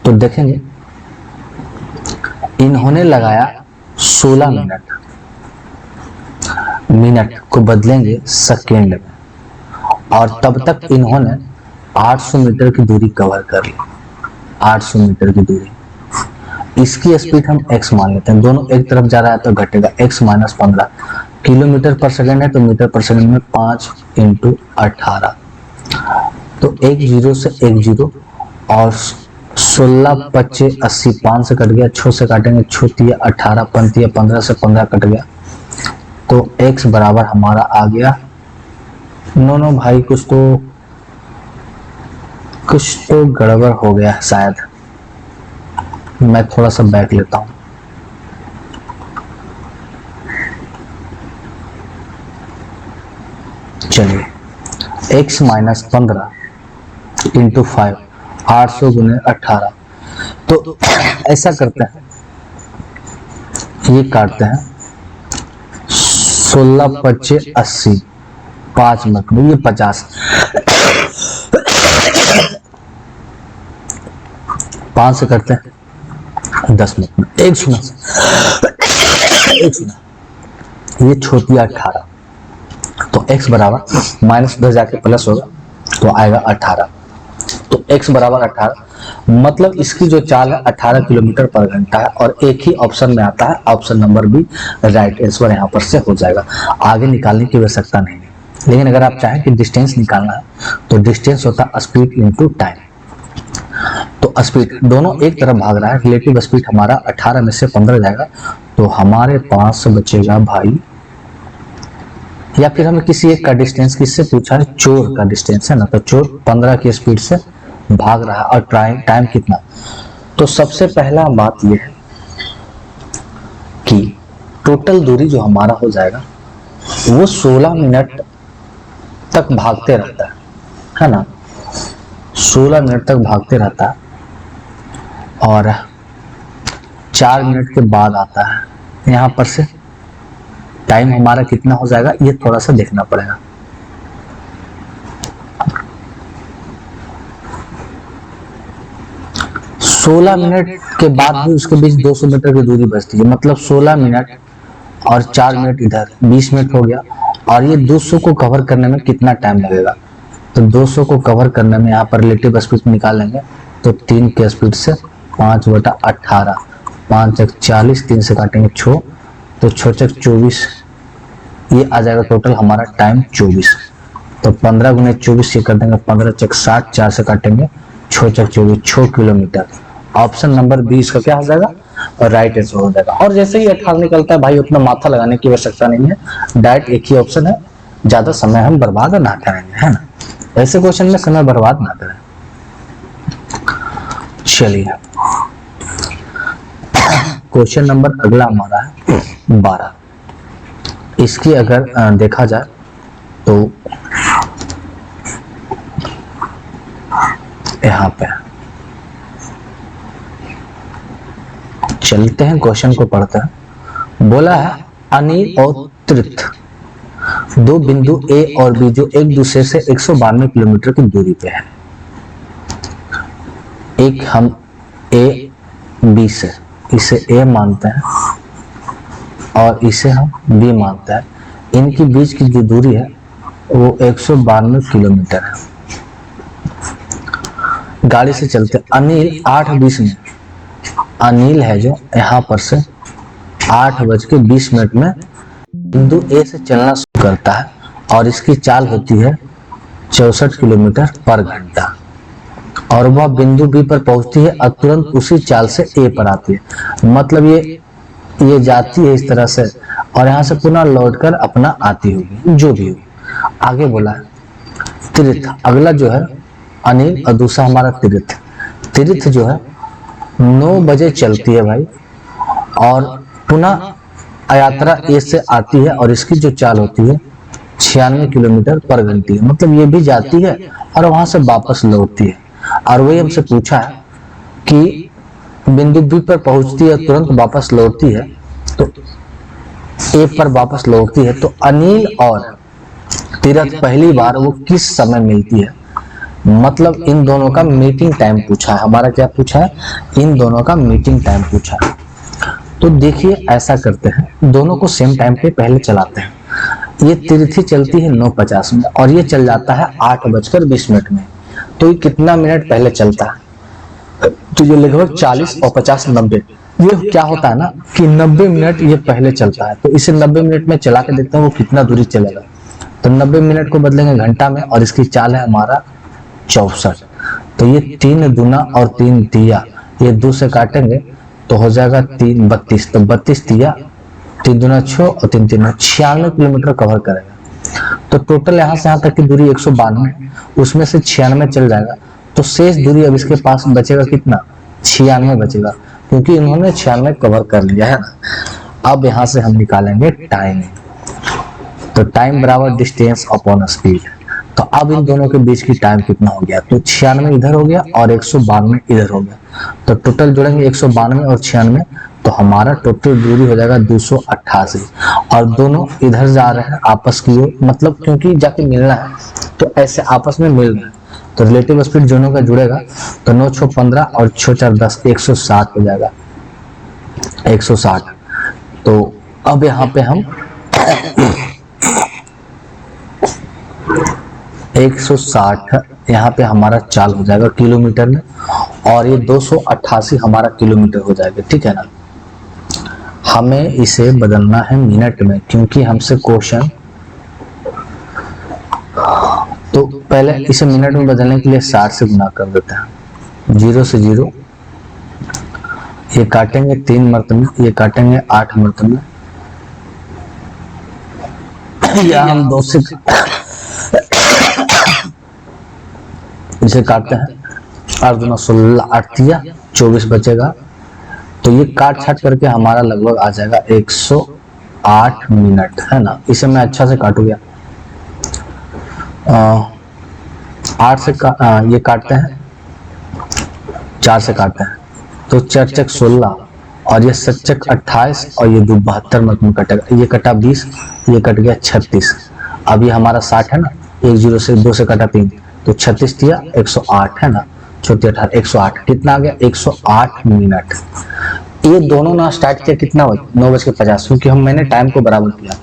तो देखेंगे इन्होंने लगाया 16 मिनट, मिनट को बदलेंगे सेकेंड में, और तब तक इन्होंने 800 मीटर की दूरी कवर कर ली। 800 मीटर की दूरी, इसकी स्पीड हम x मान लेते हैं, दोनों एक तरफ जा रहा है तो घटेगा, x माइनस 15 किलोमीटर पर सेकंड है तो मीटर पर सेकंड में 5 × 18। तो एक जीरो से एक जीरो, और 16 25 80, 5 से कट गया, 6 से काटेंगे 6 तिया 18, 5 15 से 15 कट गया। तो x बराबर हमारा आ गया, नो भाई कुछ तो गड़बड़ हो गया शायद, मैं थोड़ा सा बैक लेता हूं। चलिए, x माइनस 15 × 5, 800 × 18। तो ऐसा करते हैं, ये काटते हैं, 16 25 80, 5 मिनट में ये 50, 5 से करते हैं 10 मिनट में, एक सुना ये छोटी 18। तो x बराबर -10 जाके प्लस होगा तो आएगा 18। तो x बराबर 18, मतलब इसकी जो चाल है 18 किलोमीटर पर घंटा है, और एक ही ऑप्शन में आता है, option number B right answer यहाँ पर से हो जाएगा। आगे निकालने की आवश्यकता नहीं है, लेकिन अगर आप चाहें कि डिस्टेंस निकालना है तो डिस्टेंस होता है स्पीड इनटू टाइम। तो स्पीड दोनों एक तरफ भाग रहा है, रिलेटिव स्पीड हमारा 18 में से 15 जाएगा, तो हमारे पास बचेगा भाई, या फिर हमें किसी एक का डिस्टेंस किससे पूछा है, चोर का डिस्टेंस है ना, तो चोर 15 की स्पीड से भाग रहा है, और टाइम कितना। तो सबसे पहला बात यह है कि टोटल दूरी जो हमारा हो जाएगा वो 16 मिनट तक भागते रहता है ना, 16 मिनट तक भागते रहता है, और 4 मिनट के बाद आता है। यहाँ पर से टाइम हमारा कितना हो जाएगा, ये थोड़ा सा देखना पड़ेगा। सोलह मिनट के बाद भी उसके बीच 200 मीटर की दूरी बचती है, मतलब 16 मिनट और 4 मिनट इधर 20 मिनट हो गया। और ये 200 को कवर करने में कितना टाइम लगेगा, तो 200 को कवर करने में यहाँ पर रिलेटिव स्पीड निकालेंगे, तो 3 के स्पीड से 5/18, 5 × 40, 3 से काटेंगे 6, तो 6 × 24, ये आ जाएगा टोटल हमारा टाइम 24। तो 15 × 24 ये कर देंगे 15 × 60, 4 से काटेंगे 6 × 24, 6 किलोमीटर। ऑप्शन नंबर 20 का क्या हो जाएगा, और राइट आंसर हो जाएगा। और जैसे ही 18 निकलता है भाई, उतना माथा लगाने की आवश्यकता नहीं है, डायरेक्ट एक ही ऑप्शन है, ज्यादा समय हम बर्बाद ना करेंगे, है ना। ऐसे क्वेश्चन में समय बर्बाद ना करें। चलिए, क्वेश्चन नंबर अगला हमारा है 12। इसकी अगर देखा जाए तो यहाँ पे चलते हैं, क्वेश्चन को पढ़ते हैं। बोला है अनिल और तृथ दो बिंदु ए और बी जो एक दूसरे से 192 किलोमीटर की दूरी पे है। एक हम ए बी से, इसे ए मानते हैं और इसे हम बी मानते हैं। इनके बीच की जो दूरी है वो 192 किलोमीटर है। गाड़ी से चलते अनिल 8:20 में, अनिल है जो यहाँ पर से 8:20 में बिंदु ए से चलना शुरू करता है, और इसकी चाल होती है 64 किलोमीटर पर घंटा, और वह बिंदु बी पर पहुंचती है और तुरंत उसी चाल से ए पर आती है। मतलब ये ये जाती है इस तरह से और यहाँ से पुनः लौटकर अपना आती होगी, जो भी हो। आगे बोला है तीर्थ, अगला जो है अनिल और दूसरा हमारा तीर्थ। तीर्थ जो है 9 बजे चलती है भाई और पुनः यात्रा ए से आती है और इसकी जो चाल होती है 96 किलोमीटर पर घंटे, मतलब ये भी जाती है और वहां से वापस लौटती है। और वही हमसे पूछा है कि बिंदु बी पर पहुंचती है तुरंत वापस लौटती है, तो ए पर वापस लौटती है, तो अनिल और तीरथ पहली बार वो किस समय मिलती है, मतलब इन दोनों का मीटिंग टाइम पूछा है। हमारा क्या पूछा है, इन दोनों का मीटिंग टाइम पूछा है। तो देखिए ऐसा करते हैं, दोनों को सेम टाइम पे पहले चलाते हैं। ये तीर्थी चलती है 9:50 में और ये चल जाता है 8:20 में, तो ये कितना मिनट पहले चलता है, तो ये लगभग 40 और 50 90, ये क्या होता है ना कि 90 मिनट ये पहले चलता है। तो इसे 90 मिनट में चला के देखते हैं वो कितना दूरी चलेगा। तो 90 मिनट को बदलेंगे घंटा में और इसकी चाल है हमारा 64। तो ये 3 दूना और 3 तिया, ये 2 से काटेंगे तो हो जाएगा 3 32, तो 32 तिया 3 दूना 6 और 3 तीन 96 किलोमीटर कवर करेगा। तो टोटल यहाँ से यहाँ तक की दूरी 192, उसमें से 96 चल जाएगा, तो शेष दूरी अब इसके पास बचेगा कितना, 96 बचेगा, क्योंकि इन्होंने 96 कवर कर लिया है ना। अब यहाँ से हम निकालेंगे टाइम, तो टाइम बराबर डिस्टेंस अपॉन स्पीड। तो अब इन दोनों के बीच की टाइम कितना हो गया, तो 96 इधर हो गया और 192 इधर हो गया, तो टोटल जोड़ेंगे 192 और 96, तो हमारा टोटल दूरी हो जाएगा 288। और दोनों इधर जा रहे हैं आपस की ओर, मतलब क्योंकि जाके मिलना है तो ऐसे आपस में मिल रहे हैं, तो रिलेटिव स्पीड दोनों का जुड़ेगा, तो 9 6 15 और 6 4 10, 160 हो जाएगा, 160। तो अब यहाँ पे हम 160 यहाँ पे हमारा चाल हो जाएगा किलोमीटर में, और ये 288 हमारा किलोमीटर हो जाएगा, ठीक है ना। हमें इसे बदलना है मिनट में, क्योंकि हमसे क्वेश्चन, तो पहले इसे मिनट में बदलने के लिए 60 से गुना कर देते हैं, 0 से 0, ये काटेंगे 3 मरतबे, ये काटेंगे 8 मरतबे, या हम 2 से इसे काटते हैं, 8 दूना 16, 8 तिया 24 बचेगा, तो ये काट छाट करके हमारा लगभग आ जाएगा 108 मिनट, है ना। इसे मैं अच्छा से काटूंगा, 8 से ये काटते हैं, 4 से काटते हैं, तो 4 चक 16 और ये 7 चक 28 और ये 2 72 मिनट में कटेगा, ये कटा 20, ये कट गया 36। अब ये हमारा 60 है ना, 1 0 से 2 से कटा 3, तो 36 दिया 108, है ना, 18 108, कितना आ गया 108 मिनट। ये दोनों ना स्टार्ट किया कितना बजे, 9:50, क्योंकि मैंने टाइम को बराबर किया,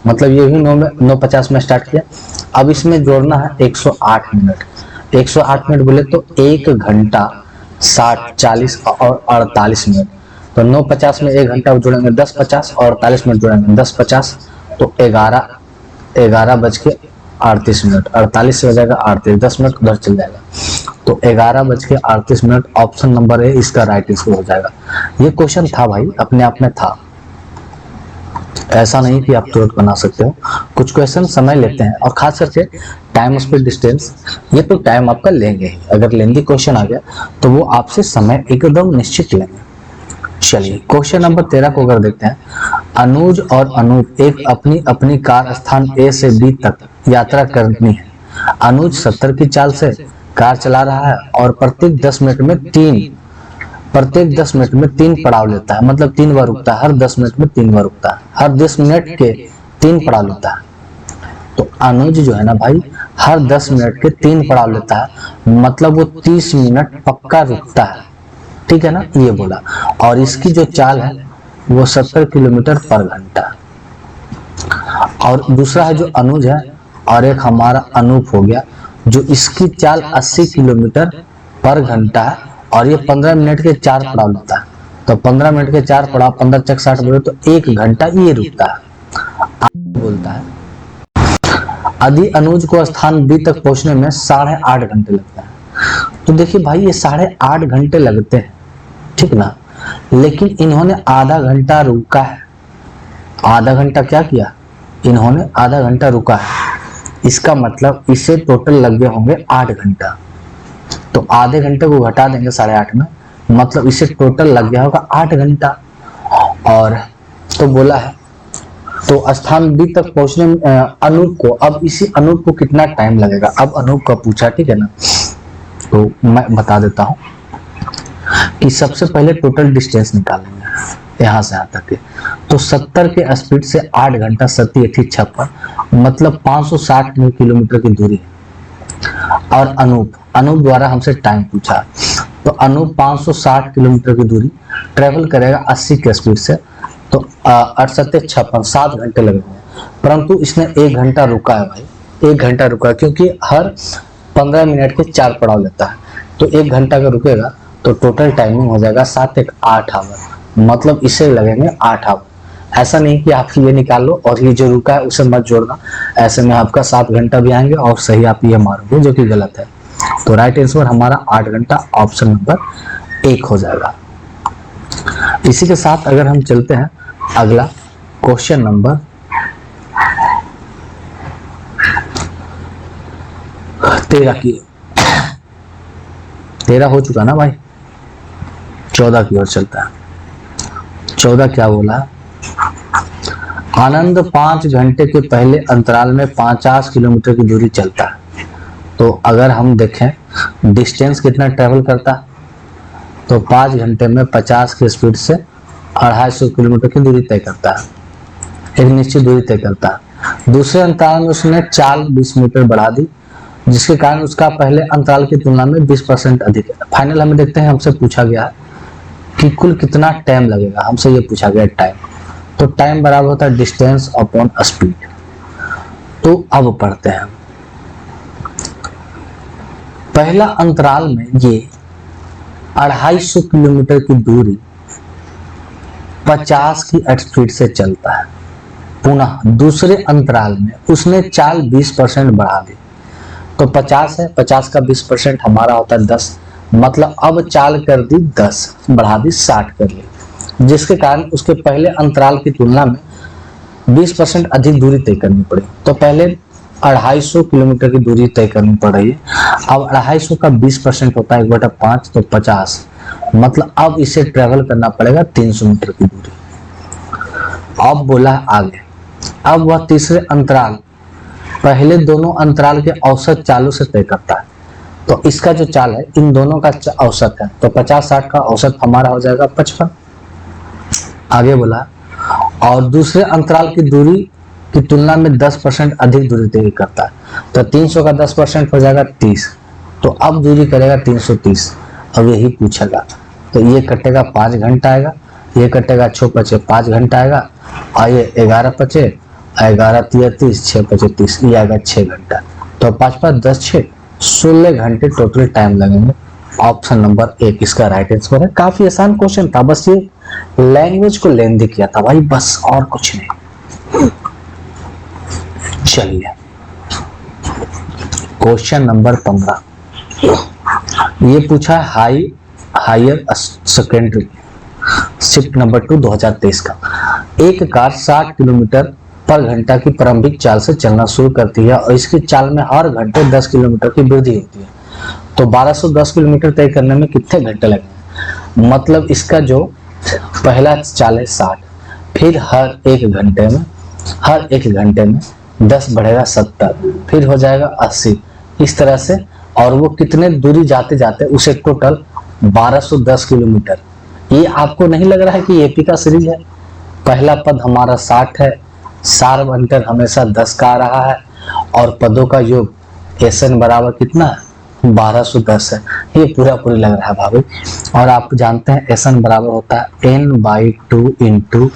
मतलब ये भी 9:50 में स्टार्ट किया। अब इसमें जोड़ना है 108 मिनट, 108 मिनट बोले तो 1 घंटा 60 40 और 48 मिनट, तो 9:50 में 1 घंटा जोड़ेंगे 10:50 और 48 मिनट जोड़ेंगे 10:50, तो 11:38, 48 से हो जाएगा 38, 10 मिनट उधर चल जाएगा, तो 11:38, ऑप्शन नंबर ए इसका राइट आंसर हो जाएगा। ये क्वेश्चन था भाई, अपने आप में था, ऐसा नहीं कि आप तुरंत बना सकते हो, कुछ क्वेश्चन समय लेते हैं, और खास करके टाइम स्पीड डिस्टेंस, ये तो टाइम आपका लेंगे ही, अगर लेंदी क्वेश्चन आ गया तो वो आपसे समय एकदम निश्चित लेंगे। चलिए क्वेश्चन नंबर 13 को अगर देखते हैं, अनुज और अनूप एक अपनी अपनी कार स्थान ए से बी तक यात्रा करनी है। अनुज 70 की चाल से कार चला रहा है और प्रत्येक 10 मिनट में 3 पड़ाव लेता है, मतलब 3 बार रुकता है, हर 10 मिनट में 3 बार रुकता है, हर 10 मिनट के 3 पड़ाव लेता है। तो अनुज जो है ना भाई, हर 10 मिनट के 3 पड़ाव लेता है, मतलब वो 30 मिनट पक्का रुकता है, ठीक है ना, ये बोला। और इसकी जो चाल है वो 70 किलोमीटर पर घंटा। और दूसरा है जो अनुज है, और एक हमारा अनूप हो गया, जो इसकी चाल 80 किलोमीटर पर घंटा है, और ये 15 मिनट के 4 पड़ाव लेता है, तो 15 मिनट के 4 पड़ाव, 15 चक 60 बोले तो 1 घंटा ये रुकता है। बोलता है यदि अनुज को स्थान बी तक पहुंचने में 8.5 घंटे लगता है। तो देखिए भाई, ये 8.5 घंटे लगते हैं, ठीक ना। लेकिन इन्होंने आधा घंटा रुका है। आधा घंटा क्या किया इन्होंने, आधा घंटा रुका है। इसका मतलब इसे टोटल लग गए होंगे 8 घंटा। तो आधे घंटे को घटा देंगे 8.5 में, मतलब इसे टोटल लग गया होगा 8 घंटा। और तो बोला है तो स्थान बी तक पहुंचने में अनूप को, अब इसी अनूप को कितना टाइम लगेगा, अब अनूप का पूछा, ठीक है ना। तो मैं बता देता हूं कि सबसे पहले टोटल डिस्टेंस निकालेंगे यहाँ से यहाँ तक के। तो 70 के स्पीड से 8 घंटा 57 मतलब 560 किलोमीटर की दूरी है। और अनूप द्वारा हमसे टाइम पूछा, तो अनूप 560 किलोमीटर की दूरी ट्रेवल करेगा 80 के स्पीड से, तो 68 7 घंटे लगेंगे। परंतु इसने 1 घंटा रुका है भाई, 1 घंटा रुका, क्योंकि हर 15 मिनट के 4 पड़ाव लेता है। तो 1 घंटा का रुकेगा तो टोटल टाइमिंग हो जाएगा 7 1 8 आवर, मतलब इसे लगेंगे 8 आवर। ऐसा नहीं कि आप ये निकाल लो और ये जो रुका है उसे मत जोड़ना, ऐसे में आपका 7 घंटा भी आएंगे और सही आप ये मारोगे, जो कि गलत है। तो राइट आंसर हमारा 8 घंटा ऑप्शन नंबर 1 हो जाएगा। इसी के साथ अगर हम चलते हैं अगला क्वेश्चन नंबर 13 की, 13 हो चुका ना भाई, 14 की ओर चलता है। 14 क्या बोला, आनंद 5 घंटे के पहले अंतराल में 50 किलोमीटर की दूरी चलता है। तो अगर हम देखें डिस्टेंस कितना ट्रेवल करता है, तो 5 घंटे में 50 की स्पीड से 250 किलोमीटर की दूरी तय करता है, एक निश्चित दूरी तय करता है। दूसरे अंतराल में उसने चाल 20 मीटर बढ़ा दी, जिसके कारण उसका पहले अंतराल की तुलना में 20% अधिक है। फाइनल हमें देखते हैं, हमसे पूछा गया है कि कुल कितना टाइम लगेगा, हमसे ये पूछा गया टाइम। तो टाइम बराबर होता है डिस्टेंस अपॉन स्पीड। तो अब पढ़ते हैं, पहला अंतराल में ये 250 किलोमीटर की दूरी 50 की स्पीड से चलता है। पुनः दूसरे अंतराल में उसने चाल 20% बढ़ा दी, तो 50 है, 50 का 20% हमारा होता है 10, मतलब अब चाल कर दी 10, बढ़ा दी 60 कर ली, जिसके कारण उसके पहले अंतराल की तुलना में 20% अधिक दूरी तय करनी पड़ी। तो पहले 250 किलोमीटर की दूरी तय करनी पड़ रही है, अब 250 का 20% होता है 1/5, तो 50, मतलब अब इसे ट्रेवल करना पड़ेगा 300 मीटर की दूरी। अब बोला आगे, अब वह तीसरे अंतराल पहले दोनों अंतराल के औसत चालों से तय करता है। तो इसका जो चाल है इन दोनों का औसत है, तो 50-60 का औसत हमारा हो जाएगा 55। आगे बोला, और दूसरे अंतराल की दूरी की तुलना में 10% अधिक दूरी तय करता है, तो 300 का 10% हो जाएगा 30, तो अब दूरी करेगा 330। अब यही पूछेगा, तो ये कटेगा 5 घंटा आएगा, ये कटेगा 6 बचे 5 घंटा आएगा, और ये 11 बचे 11 30 6 बचे 30, ये आएगा 6 घंटा। तो 5 5 10 6 16 घंटे टोटल टाइम लगेंगे। ऑप्शन नंबर 1 इसका राइट आंसर है। काफी आसान क्वेश्चन था, बस ये लैंग्वेज को लेंदी किया था भाई, बस और कुछ नहीं। चलिए क्वेश्चन नंबर 15, ये पूछा है हायर सेकेंडरी शिफ्ट नंबर 2 2023 का। एक कार 60 किलोमीटर पर घंटा की प्रारंभिक चाल से चलना शुरू करती है और इसकी चाल में हर घंटे 10 किलोमीटर की वृद्धि होती है। तो 1210 किलोमीटर तय करने में कितने घंटे लगेंगे, मतलब इसका जो पहला चाल है 60, फिर हर एक घंटे में 10 बढ़ेगा 70, फिर हो जाएगा 80, इस तरह से। और वो कितने दूरी जाते जाते उसे टोटल 1210 किलोमीटर। ये आपको नहीं लग रहा है कि एपी का सीरीज है? पहला पद हमारा 60 है, सार्वभौमिक हमेशा 10 का आ रहा है, और पदों का योग एसएन बराबर कितना है 1210 है। ये पूरा पूरी लग रहा है भाभी। और आप जानते हैं एसएन बराबर होता है n/2 into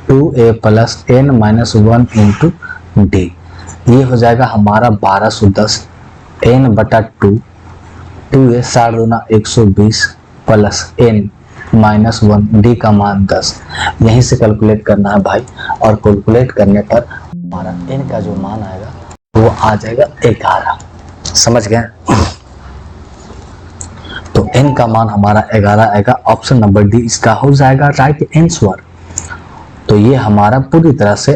2a plus n-1 into D. ये हो जाएगा हमारा 1210 n/2, 2a 120 plus n-1, D का मान 10। यहीं से कैलकुलेट करना है भाई, और कैलकुलेट करने पर हमारा n का जो मान आएगा वो आ जाएगा 11। समझ गए? तो n का मान हमारा 11 आएगा। ऑप्शन नंबर डी इसका हो जाएगा राइट आंसर। तो ये हमारा पूरी तरह से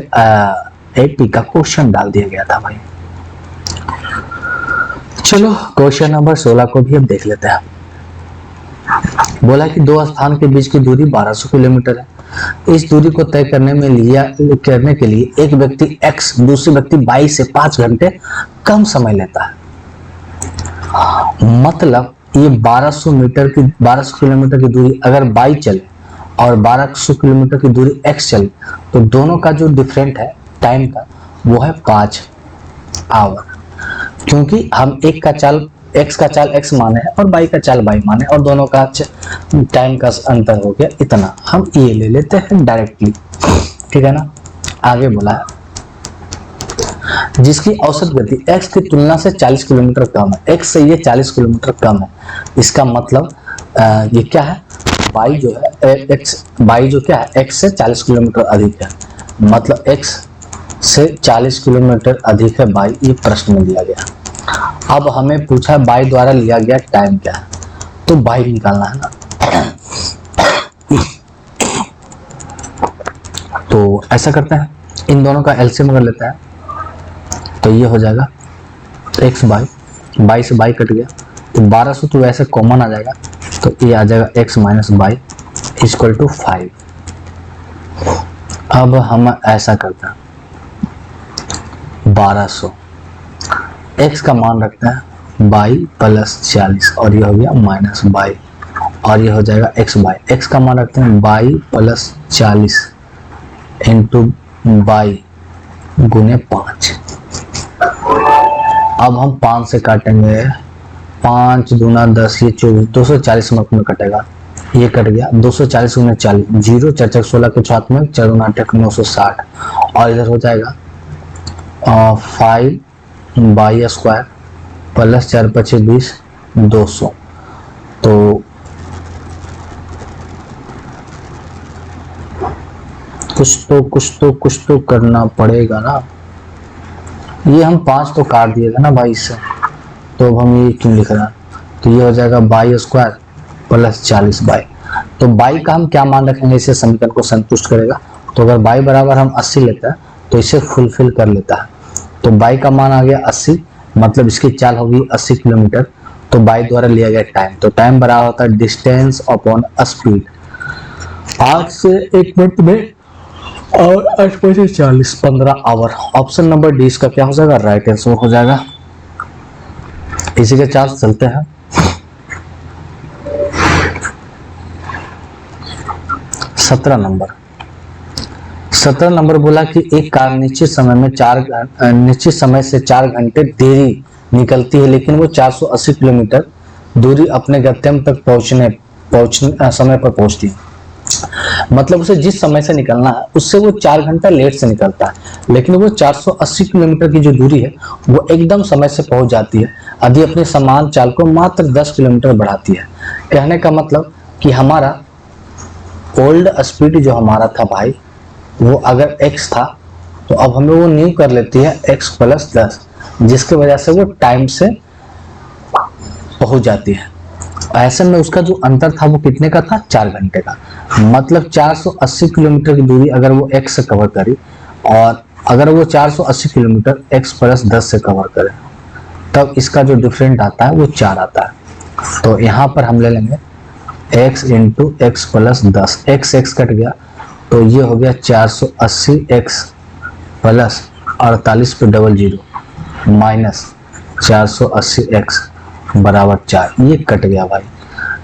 80 का क्वेश्चन डाल दिया गया था भाई। चलो क्वेश्चन नंबर 16 को भी हम देख लेते हैं। बोला कि दो स्थान के बीच की दूरी 1200 किलोमीटर है। इस दूरी को तय करने के लिए एक व्यक्ति x दूसरे व्यक्ति y से 5 घंटे कम समय लेता है। मतलब ये 1200 किलोमीटर की दूरी अगर y चले और 1200 किलोमीटर की दूरी x चले तो दोनों का जो डिफरेंट है टाइम का वो है 5 आवर। क्योंकि हम एक का चाल x का चाल x माने है और y का चाल y माने और दोनों का टाइम का अंतर हो गया इतना, हम ये ले लेते हैं डायरेक्टली, ठीक है ना। आगे बोला है जिसकी औसत गति x की तुलना से 40 किलोमीटर कम है। x से ये 40 किलोमीटर कम है, इसका मतलब ये क्या है, y जो है y जो क्या है x से 40 किलोमीटर अधिक है, मतलब x से 40 किलोमीटर अधिक है y, ये प्रश्न में दिया गया। अब हमें पूछा y द्वारा लिया गया टाइम क्या है, तो y निकालना है ना। तो ऐसा करते हैं, इन दोनों का एलसीएम कर लेते हैं, तो ये हो जाएगा x y से y कट गया तो 1200 तो वैसे कॉमन आ जाएगा, तो ये आ जाएगा x minus y equal to 5। अब हम ऐसा करते हैं 1200 x का मान रखते हैं y प्लस 40 और ये हो गया माइनस y और ये हो जाएगा x का मान रखते हैं y प्लस 40 इंटू y गुने 5। अब हम 5 से काटेंगे, 5 दूना 10 ये 24, 240 मार्क में कटेगा, ये कट गया 240 गुने 40, 0 4 4 16 के साथ में 4 गुना 8 960 और इधर हो जाएगा 5 बाई स्क्वायर प्लस 4 5 20 200। तो कुछ तो करना पड़ेगा ना। ये हम 5 तो काट दिएगा ना 22 से, तो अब हम ये क्यों लिख रहे हैं, तो ये हो जाएगा बाई स्क्वायर प्लस 40 बाई। तो बाई का हम क्या मान रखेंगे, इसे समीकरण को संतुष्ट करेगा। तो अगर बाई बराबर हम 80 लेते हैं तो इसे फुलफिल कर लेता है। तो बाई का मान आ गया 80, मतलब इसकी चाल होगी 80 किलोमीटर। तो बाई द्वारा लिया गया टाइम, तो टाइम बराबर होता है डिस्टेंस अपॉन स्पीड। 8 से 1 मिनट में और 8 बजे 40 15 आवर। ऑप्शन नंबर डी इसका क्या हो जाएगा, राइट आंसर हो जाएगा। इसी के चार्ज चलते हैं। सत्रह नंबर बोला कि एक कार निश्चित समय से 4 घंटे देरी निकलती है, लेकिन वो 480 किलोमीटर दूरी अपने गंतव्य तक पहुंचने समय पर पहुंचती है। मतलब उसे जिस समय से निकलना है उससे वो 4 घंटा लेट से निकलता है, लेकिन वो 480 किलोमीटर की जो दूरी है वो एकदम समय से पहुंच जाती है यदि अपने समान चाल को मात्र 10 किलोमीटर बढ़ाती है। कहने का मतलब कि हमारा ओल्ड स्पीड जो हमारा था भाई, वो अगर x था तो अब हमें वो न्यू कर लेती है x प्लस 10, जिसके वजह से वो टाइम से पहुंच जाती है। ऐसे में उसका जो अंतर था वो कितने का था, 4 घंटे का। मतलब 480 किलोमीटर की दूरी अगर वो x से कवर करी और अगर वो 480 किलोमीटर x प्लस 10 से कवर करे तब इसका जो डिफरेंट आता है वो 4 आता है। तो यहाँ पर हम ले लेंगे x into x plus 10, x cut गया तो ये हो गया 480 x प्लस 48 पे डबल 0 माइनस 480 x बराबर 4, ये कट गया भाई।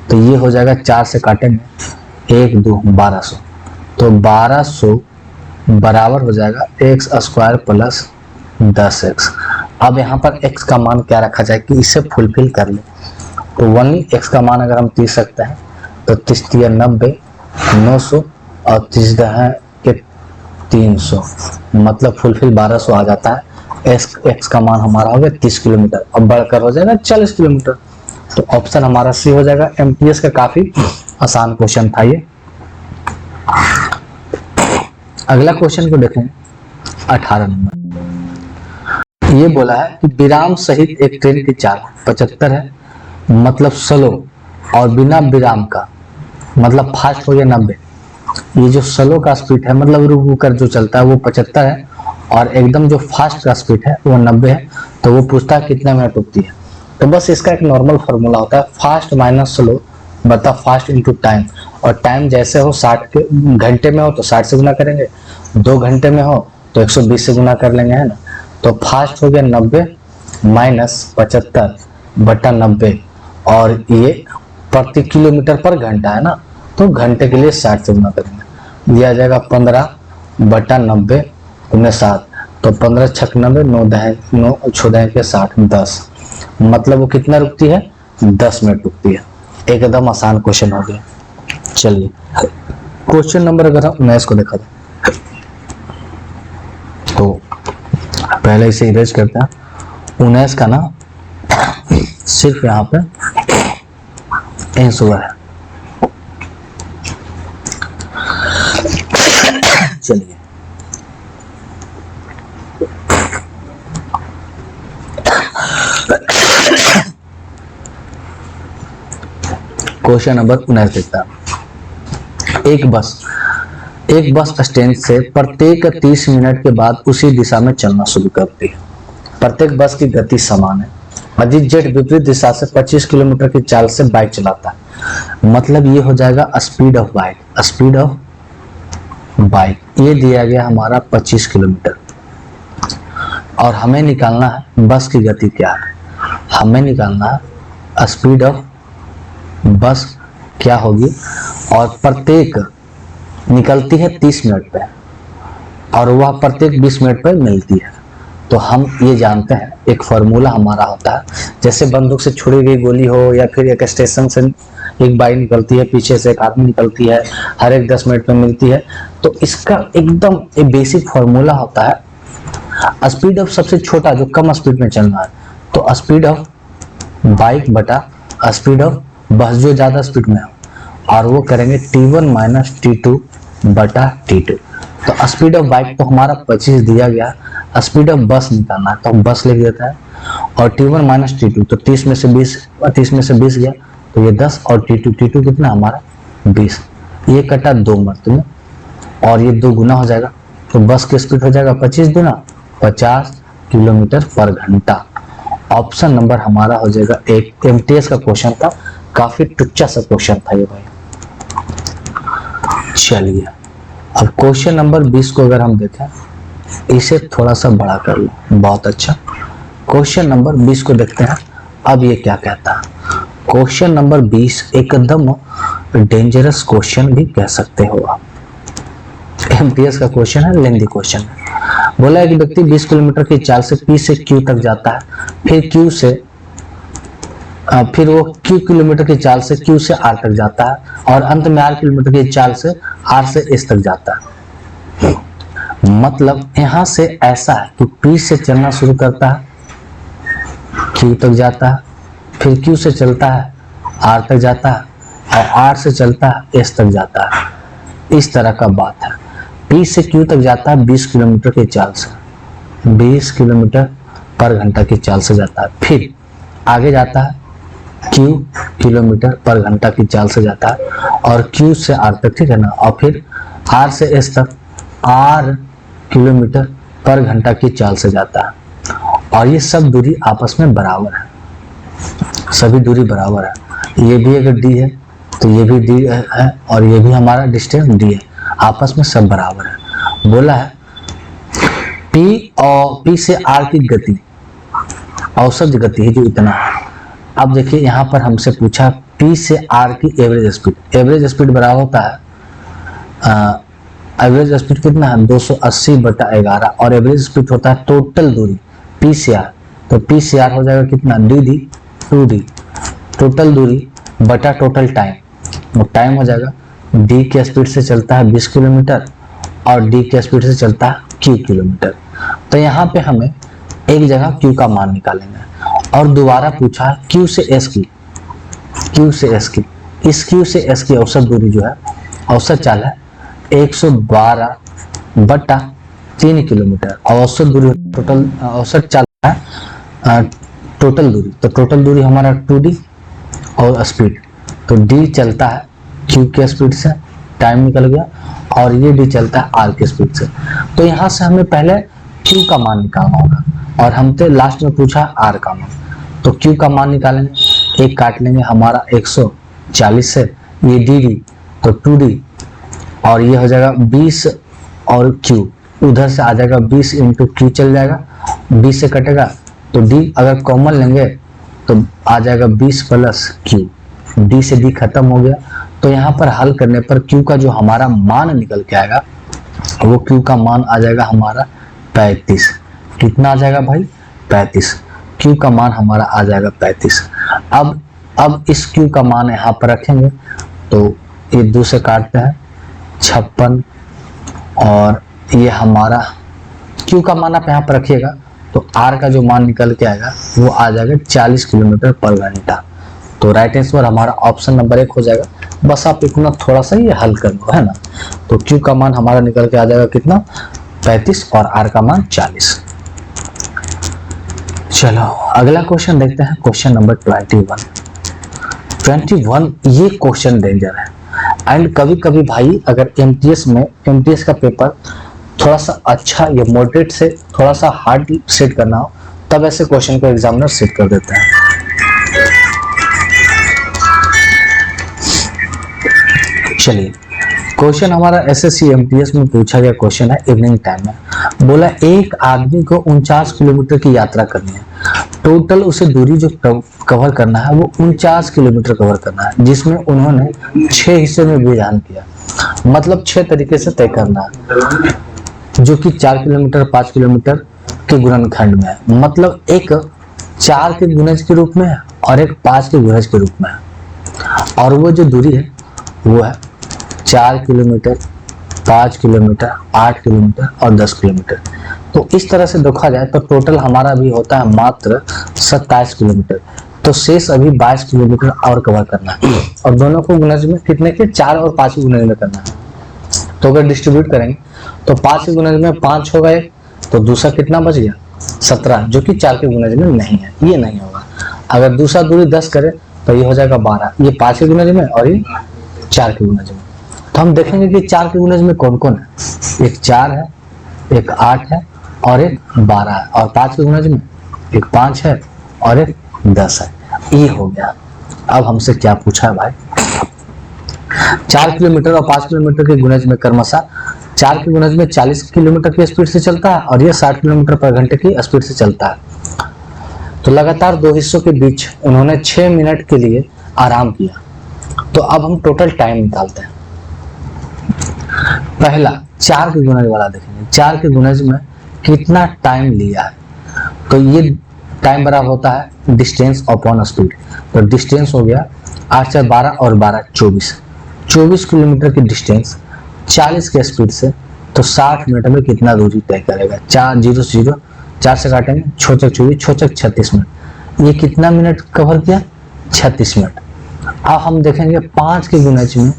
तो ये हो जाएगा 4 से काटेंगे 1 2 1200, तो 1200 बराबर हो जाएगा x स्क्वायर प्लस 10x। अब यहाँ पर x का मान क्या रखा जाए कि इसे फुलफिल कर ले, तो वनली x का मान अगर हम 30 रखते हैं तो 30 90 900 और 30 है कि 300, मतलब फुलफिल 1200 आ जाता है। x का मान हमारा हो गया 30 किलोमीटर, अब बढ़कर हो जाएगा 40 किलोमीटर। तो ऑप्शन हमारा सी हो जाएगा। एमटीएस का काफी आसान क्वेश्चन था ये। अगला क्वेश्चन को देखें 18 नंबर। ये बोला है कि विराम सहित एक ट्रेन की चाल 75 है, मतलब स्लो और बिना विराम का, मतलब फास्ट हो गया 90। ये जो स्लो का स्पीड है, मतलब रुक रुक कर जो चलता है, वो 75 है, और एकदम जो फास्ट का स्पीड है वो 90 है। तो वो पूछता है कितने मिनट रुकती है। तो बस इसका एक नॉर्मल फार्मूला होता है, फास्ट माइनस स्लो बता फास्ट इंटू टाइम। और टाइम जैसे हो 60 के घंटे में हो तो 60 से गुना करेंगे, 2 घंटे में हो तो 120 से गुना कर लेंगे, है ना। तो फास्ट हो गया 90 माइनस 75 बटा 90, और ये प्रति किलोमीटर पर घंटा है ना, तो घंटे के लिए 60 से गुना करेंगे। दिया जाएगा 15 बटा 90 गुने 7, तो 15 छक 90, 9 छोड़े के 60, 10। मतलब वो कितना रुकती है, 10 मिनट रुकती है। एकदम आसान क्वेश्चन हो गया। चलिए क्वेश्चन नंबर अगर हम 19 को देखा जाए तो पहले इसे इरेज करते हैं। 19 का ना सिर्फ यहाँ पे आंसर है। चलिए क्वेश्चन नंबर 19 देखता है। एक बस स्टैंड से प्रत्येक 30 मिनट के बाद उसी दिशा में चलना शुरू करती है। प्रत्येक बस की गति समान है। अजीत जेट विपरीत दिशा से 25 किलोमीटर की चाल से बाइक चलाता है। मतलब ये हो जाएगा speed of bike. Speed of bike ये दिया गया हमारा 25 किलोमीटर, और हमें निकालना है बस की गति क्या है। हमें निकालना है स्पीड ऑफ बस क्या होगी, और प्रत्येक निकलती है 30 मिनट पे, और वह प्रत्येक 20 मिनट पे मिलती है। तो हम ये जानते हैं एक फॉर्मूला हमारा होता है, जैसे बंदूक से छोड़ी गई गोली हो, या फिर एक स्टेशन से एक बाइक निकलती है, पीछे से एक आदमी निकलती है, हर एक 10 मिनट पे मिलती है। तो इसका एकदम एक बेसिक फॉर्मूला होता है स्पीड ऑफ सबसे छोटा जो कम स्पीड में चलना है, तो स्पीड ऑफ बाइक बटा स्पीड ऑफ बस जो ज्यादा स्पीड में हो, और वो करेंगे T1 माइनस T2 बटा T2। तो स्पीड ऑफ बाइक तो हमारा 25 दिया गया, स्पीड ऑफ बस निकालना है तो हम बस लिख देता है, और T1 माइनस T2 तो 30 में से 20 गया तो ये 10, और T2 कितना हमारा 20। ये कटा 2 मरतबे में, और ये 2 गुना हो जाएगा, तो बस की स्पीड हो जाएगा 25 गुना 50 किलोमीटर पर घंटा। ऑप्शन नंबर हमारा हो जाएगा एक। एमटीएस का क्वेश्चन था, काफी टुच्चा सा क्वेश्चन था ये भाई। चलिए अब क्वेश्चन नंबर 20 को अगर हम देखें, इसे थोड़ा सा बड़ा कर लो, बहुत अच्छा। क्वेश्चन नंबर 20 को देखते हैं। अब ये क्या कहता है, क्वेश्चन नंबर 20 एकदम डेंजरस क्वेश्चन भी कह सकते हो आप। एमटीएस का क्वेश्चन है, लेंथी क्वेश्चन है। बोला है कि व्यक्ति 20 किलोमीटर की चाल से P से Q तक जाता है, फिर वो Q किलोमीटर की चाल से Q से R तक जाता है, और अंत में R किलोमीटर की चाल से R से S तक जाता है। मतलब यहां से ऐसा है कि P से चलना शुरू करता है, Q तक जाता है, फिर Q से चलता है R तक जाता है, और R से चलता है S तक जाता है। इस तरह का बात है। P से Q तक जाता है 20 किलोमीटर की चाल से, 20 किलोमीटर पर घंटा की चाल से जाता है। फिर आगे जाता है Q किलोमीटर पर घंटा की चाल से जाता है, और Q से R तक, ठीक है ना, और फिर R से S तक R किलोमीटर पर घंटा की चाल से जाता है। और ये सब दूरी आपस में बराबर है, सभी दूरी बराबर है। ये भी अगर D है तो ये भी D है, और ये भी हमारा डिस्टेंस D है, आपस में सब बराबर है। बोला है P से R की गति, औसत गति है जो इतना है। अब देखिए यहाँ पर हमसे पूछा P से R की एवरेज स्पीड। एवरेज स्पीड बराबर होता है एवरेज स्पीड कितना है 280 बटा 11, और एवरेज स्पीड होता है टोटल दूरी P से R। तो P से R हो जाएगा कितना 2D, टोटल दूरी बटा टोटल टाइम, वो टाइम हो जाएगा D के स्पीड से चलता है 20 किलोमीटर, और D के स्पीड से चलता है Q किलोमीटर। तो यहाँ पे हमें एक जगह Q का मान निकालेंगे, और दोबारा पूछा Q से S की। इस Q से S की औसत दूरी जो है, औसत चाल है 112 बटा 3 किलोमीटर, और औसत दूरी टोटल औसत चाल है टोटल दूरी। तो टोटल दूरी हमारा 2D, और स्पीड तो डी चलता है क्यू के स्पीड से, टाइम निकल गया, और ये डी चलता है आर के स्पीड से। तो यहाँ से हमें पहले क्यू का मान निकालना होगा, और हमसे लास्ट में पूछा आर का मान। तो क्यू का मान निकालेंगे, एक काट लेंगे हमारा 140 से, ये डी डी तो 2d, और ये हो जाएगा 20 और क्यू उधर से आ जाएगा 20 इंटू क्यू चल जाएगा, 20 से कटेगा तो डी अगर कॉमन लेंगे तो आ जाएगा 20 प्लस क्यू, डी से डी खत्म हो गया। तो यहाँ पर हल करने पर क्यू का जो हमारा मान निकल के आएगा वो क्यू का मान आ जाएगा हमारा 35। कितना आ जाएगा भाई? 35। क्यू का मान हमारा आ जाएगा 35। अब इस क्यू का मान यहाँ पर रखेंगे तो ये 2 से काटते हैं 56, और ये हमारा क्यू का मान आप यहाँ पर रखिएगा तो आर का जो मान निकल के आएगा वो आ जाएगा 40 किलोमीटर पर घंटा। तो राइट आंसर हमारा ऑप्शन नंबर 1 हो जाएगा। बस आप इतना थोड़ा सा ये हल कर लो, है ना। तो क्यू का मान हमारा निकल के आ जाएगा कितना? 35, और आर का मान 40। चलो अगला क्वेश्चन देखते हैं, क्वेश्चन नंबर 21। ये क्वेश्चन डेंजर है, एंड कभी कभी भाई अगर एमटीएस का पेपर थोड़ा सा अच्छा या मॉडरेट से थोड़ा सा हार्ड सेट करना हो तब ऐसे क्वेश्चन को एग्जामिनर सेट कर देता है। चलिए क्वेश्चन हमारा एसएससी एमटीएस में पूछा गया क्वेश्चन है, इवनिंग टाइम में। बोला एक आदमी को 49 किलोमीटर की यात्रा करनी है, टोटल उसे दूरी जो कवर करना है वो 49 किलोमीटर कवर करना है, जिसमें उन्होंने 6 हिस्से में विभाजन किया, मतलब 6 तरीके से तय करना है, जो कि 4 किलोमीटर 5 किलोमीटर के गुणनखंड में है। मतलब एक 4 के गुणज के रूप में है और एक 5 के गुणज के रूप में है, और वो जो दूरी है वो है 4 किलोमीटर 5 किलोमीटर 8 किलोमीटर और 10 किलोमीटर। तो इस तरह से देखा जाए तो टोटल हमारा भी होता है मात्र 27 किलोमीटर। तो शेष अभी 22 किलोमीटर और कवर करना है, और दोनों को गुणज में कितने के? 4 और 5 के गुणज में करना है। तो अगर डिस्ट्रीब्यूट करेंगे तो 5 के गुणज में 5 होगा एक, तो दूसरा कितना बच गया? 17, जो कि 4 के गुणज में नहीं है, ये नहीं होगा। अगर दूसरा दूरी 10 करे तो ये हो जाएगा 12, ये 5 के गुणज में और ये 4 के गुणज में। तो हम देखेंगे कि 4 के गुणज में कौन कौन है। एक 4 है, एक 8 है और एक 12 है, और 5 के गुणज में एक 5 है और एक 10 है। ये हो गया। अब हमसे क्या पूछा है भाई? 4 किलोमीटर और 5 किलोमीटर के गुणज में क्रमशः 4 के गुणज में 40 किलोमीटर की स्पीड से चलता है और ये 60 किलोमीटर पर घंटे की स्पीड से चलता है। तो लगातार 2 हिस्सों के बीच उन्होंने 6 मिनट के लिए आराम किया। तो अब हम टोटल टाइम निकालते हैं। पहला 4 के गुणज वाला देखेंगे, 4 के गुणज में कितना टाइम लिया है। तो ये टाइम बराबर होता है डिस्टेंस अपॉन स्पीड। तो डिस्टेंस हो गया 8 से 12 और 12 24 किलोमीटर की डिस्टेंस 40 के स्पीड से, तो 60 मिनट में कितना दूरी तय करेगा? 4 0 0 4 से काटेंगे, 6 चक 24, 6 चक 36 मिनट। ये कितना मिनट कवर किया? 36 मिनट। अब हम देखेंगे 5 के गुणज में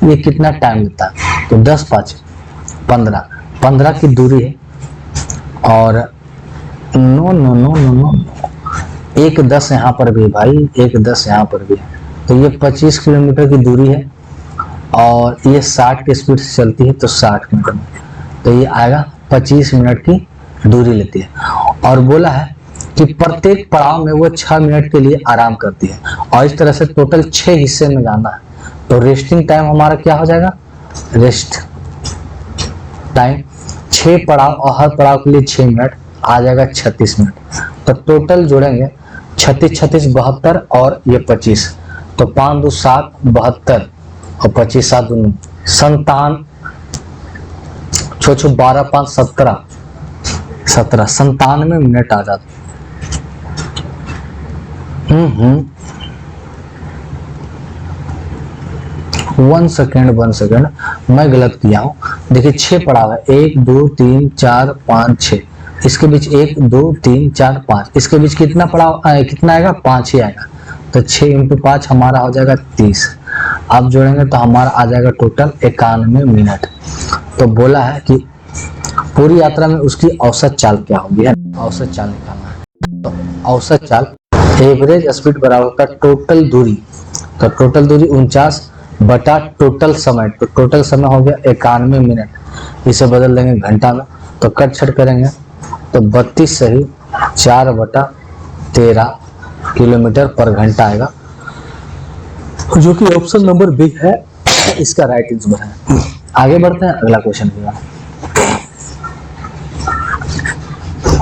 ये कितना टाइम लेता है। तो 10 5 15 की दूरी है, और नो एक 10 यहाँ पर भी भाई, एक 10 यहाँ पर भी है। तो ये 25 किलोमीटर की दूरी है, और ये 60 की स्पीड से चलती है, तो 60 मिनट में। तो ये आएगा 25 मिनट की दूरी लेती है। और बोला है कि प्रत्येक पड़ाव में वो 6 मिनट के लिए आराम करती है, और इस तरह से टोटल 6 हिस्से में जाना है। तो रेस्टिंग टाइम हमारा क्या हो जाएगा? रेस्ट टाइम 6 पड़ाव और हर पड़ाव के लिए 6 मिनट आ जाएगा 36 मिनट। तो टोटल जोड़ेंगे 36 36 72 और ये 25, तो 5 2 7 72 और 25 7 2 57 12 5 17 97 मिनट आ जाते। 1 सेकेंड मैं गलत किया हूँ। देखिए 6 पड़ाव है, 1 2 3 4 5 6, इसके बीच 1 2 3 4 5, इसके बीच कितना पड़ाव कितना आएगा? 5 ही आएगा। तो 6 × 5 हमारा हो जाएगा 30। अब जोड़ेंगे तो हमारा आ जाएगा टोटल 91 मिनट। तो बोला है कि पूरी यात्रा में उसकी औसत चाल क्या होगी? औसत चाल निकालना है। तो औसत चाल एवरेज स्पीड बराबर होता है टोटल दूरी, तो टोटल दूरी 49 बटा टोटल समय, तो टोटल समय हो गया 91 मिनट, इसे बदल देंगे घंटा में, तो कट छट करेंगे तो 32 सही 4/13 किलोमीटर पर घंटा आएगा, जो कि ऑप्शन नंबर बी है इसका राइट आंसर है। आगे बढ़ते हैं अगला क्वेश्चन की ओर।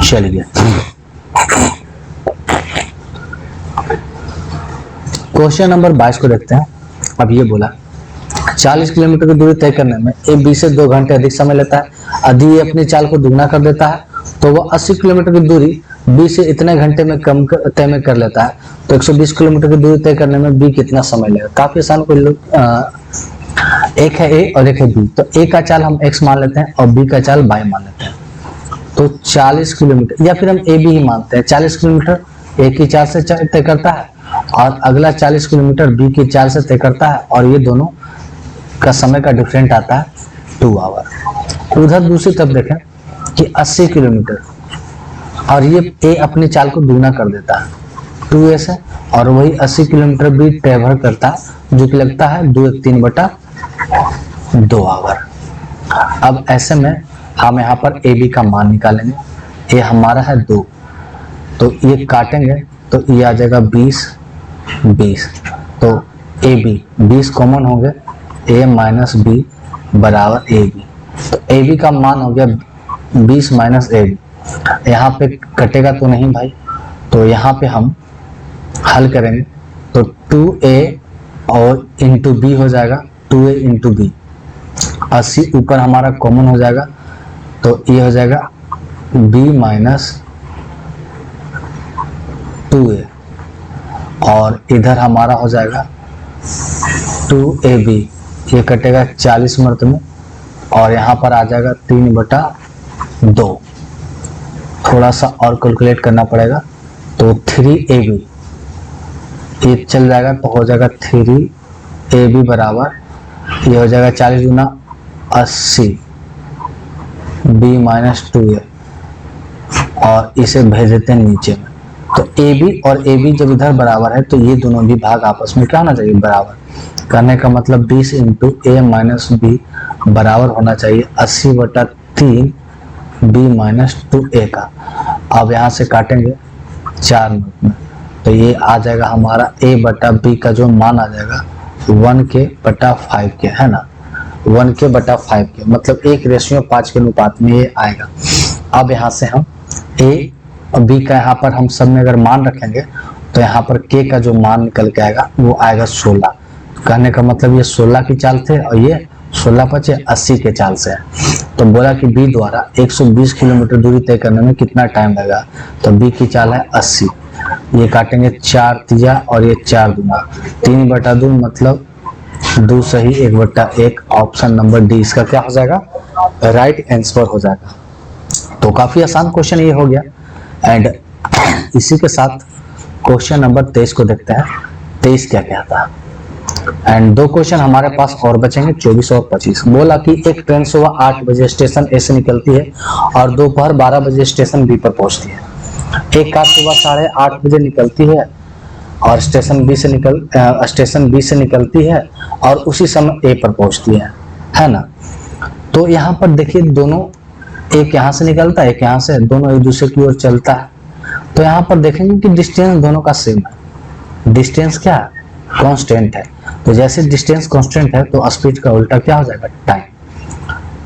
चलिए क्वेश्चन नंबर 22 को देखते हैं। अब ये बोला 40 किलोमीटर की दूरी तय करने में ए बी से 2 घंटे अधिक समय लेता है, यदि ये अपनी चाल को दुगना कर देता है तो वह 80 किलोमीटर की दूरी बी से इतने घंटे में तय कर लेता है, तो 120 किलोमीटर की दूरी तय करने में बी कितना समय लेगा। काफी आसान कोई लोग, एक है ए और एक है बी, तो ए का चाल हम x मान लेते हैं और बी का चाल y मान लेते हैं। तो 40 किलोमीटर, या फिर हम ए बी ही मानते हैं, 40 किलोमीटर ए की चाल से तय करता है और अगला 40 किलोमीटर बी की चाल से तय करता है, और ये दोनों का समय का डिफरेंट आता है 2 आवर। उधर दूसरी तरफ देखें कि 80 किलोमीटर और ये ए अपनी चाल को दुगना कर देता है 2a से, और वही 80 किलोमीटर भी ट्रेवल करता है, जो कि लगता है 2 आवर। अब ऐसे में हम यहाँ पर ए बी का मान निकालेंगे। ए हमारा है 2, तो ये काटेंगे तो ये आ जाएगा 20, तो ए बी 20 कॉमन हो गए, ए माइनस बी बराबर ए बी, तो ए बी का मान हो गया 20 माइनस ए बी। यहाँ पे कटेगा तो नहीं भाई, तो यहाँ पे हम हल करेंगे तो 2a और इंटू बी हो जाएगा, 2a इंटू बी, 80 ऊपर हमारा कॉमन हो जाएगा, तो ये हो जाएगा b माइनस 2a, और इधर हमारा हो जाएगा 2ab, ये कटेगा 40 मर्द में, और यहाँ पर आ जाएगा 3/2। थोड़ा सा और कैलकुलेट करना पड़ेगा, तो 3ab ये चल जाएगा, तो हो जाएगा 3ab बराबर, ये हो जाएगा 40 गुना 80 b माइनस 2a, और इसे भेज देते हैं नीचे में। तो ab और ab जब इधर बराबर है तो ये दोनों भी भाग आपस में क्या होना चाहिए, बराबर। करने का मतलब 20 इंटू a माइनस बी बराबर होना चाहिए 80/3 b माइनस 2a का। अब यहाँ से काटेंगे 4 मिनट में, तो ये आ जाएगा हमारा a/b का जो मान आ जाएगा 1/5 के, है ना, 1/5 के, मतलब 1:5 के अनुपात में ये आएगा। अब यहाँ से हम a और b का यहाँ पर हम सब में अगर मान रखेंगे तो यहाँ पर k का जो मान निकल के आएगा वो आएगा 16। कहने का मतलब ये 16 की चाल थे और ये 16/80 के चाल से है। तो बोला कि बी द्वारा 120 किलोमीटर दूरी तय करने में कितना टाइम लगेगा, तो बी की चाल है 80। ये काटेंगे 4 तिया और ये 4 दूना, 3/2 मतलब 2 सही 1/1, ऑप्शन नंबर डी इसका क्या हो जाएगा, राइट आंसर हो जाएगा। तो काफी आसान क्वेश्चन ये हो गया। एंड इसी के साथ क्वेश्चन नंबर 23 को देखते हैं, 23 क्या कहता है। एंड 2 क्वेश्चन हमारे पास और बचेंगे, 24 और 25। बोला कि एक ट्रेन सुबह 8 बजे स्टेशन ए से निकलती है और दोपहर 12 बजे स्टेशन बी पर पहुंचती है। एक कार सुबह 8:30 बजे निकलती है और स्टेशन बी से निकलती है और उसी समय ए पर पहुंचती है ना। तो यहाँ पर देखिए दोनों, एक यहाँ से निकलता है एक यहाँ से, दोनों एक दूसरे की ओर चलता है। तो यहाँ पर देखेंगे कि डिस्टेंस दोनों का सेम है। डिस्टेंस क्या है, कांस्टेंट है। तो जैसे डिस्टेंस कांस्टेंट है तो स्पीड का उल्टा क्या हो जाएगा, टाइम।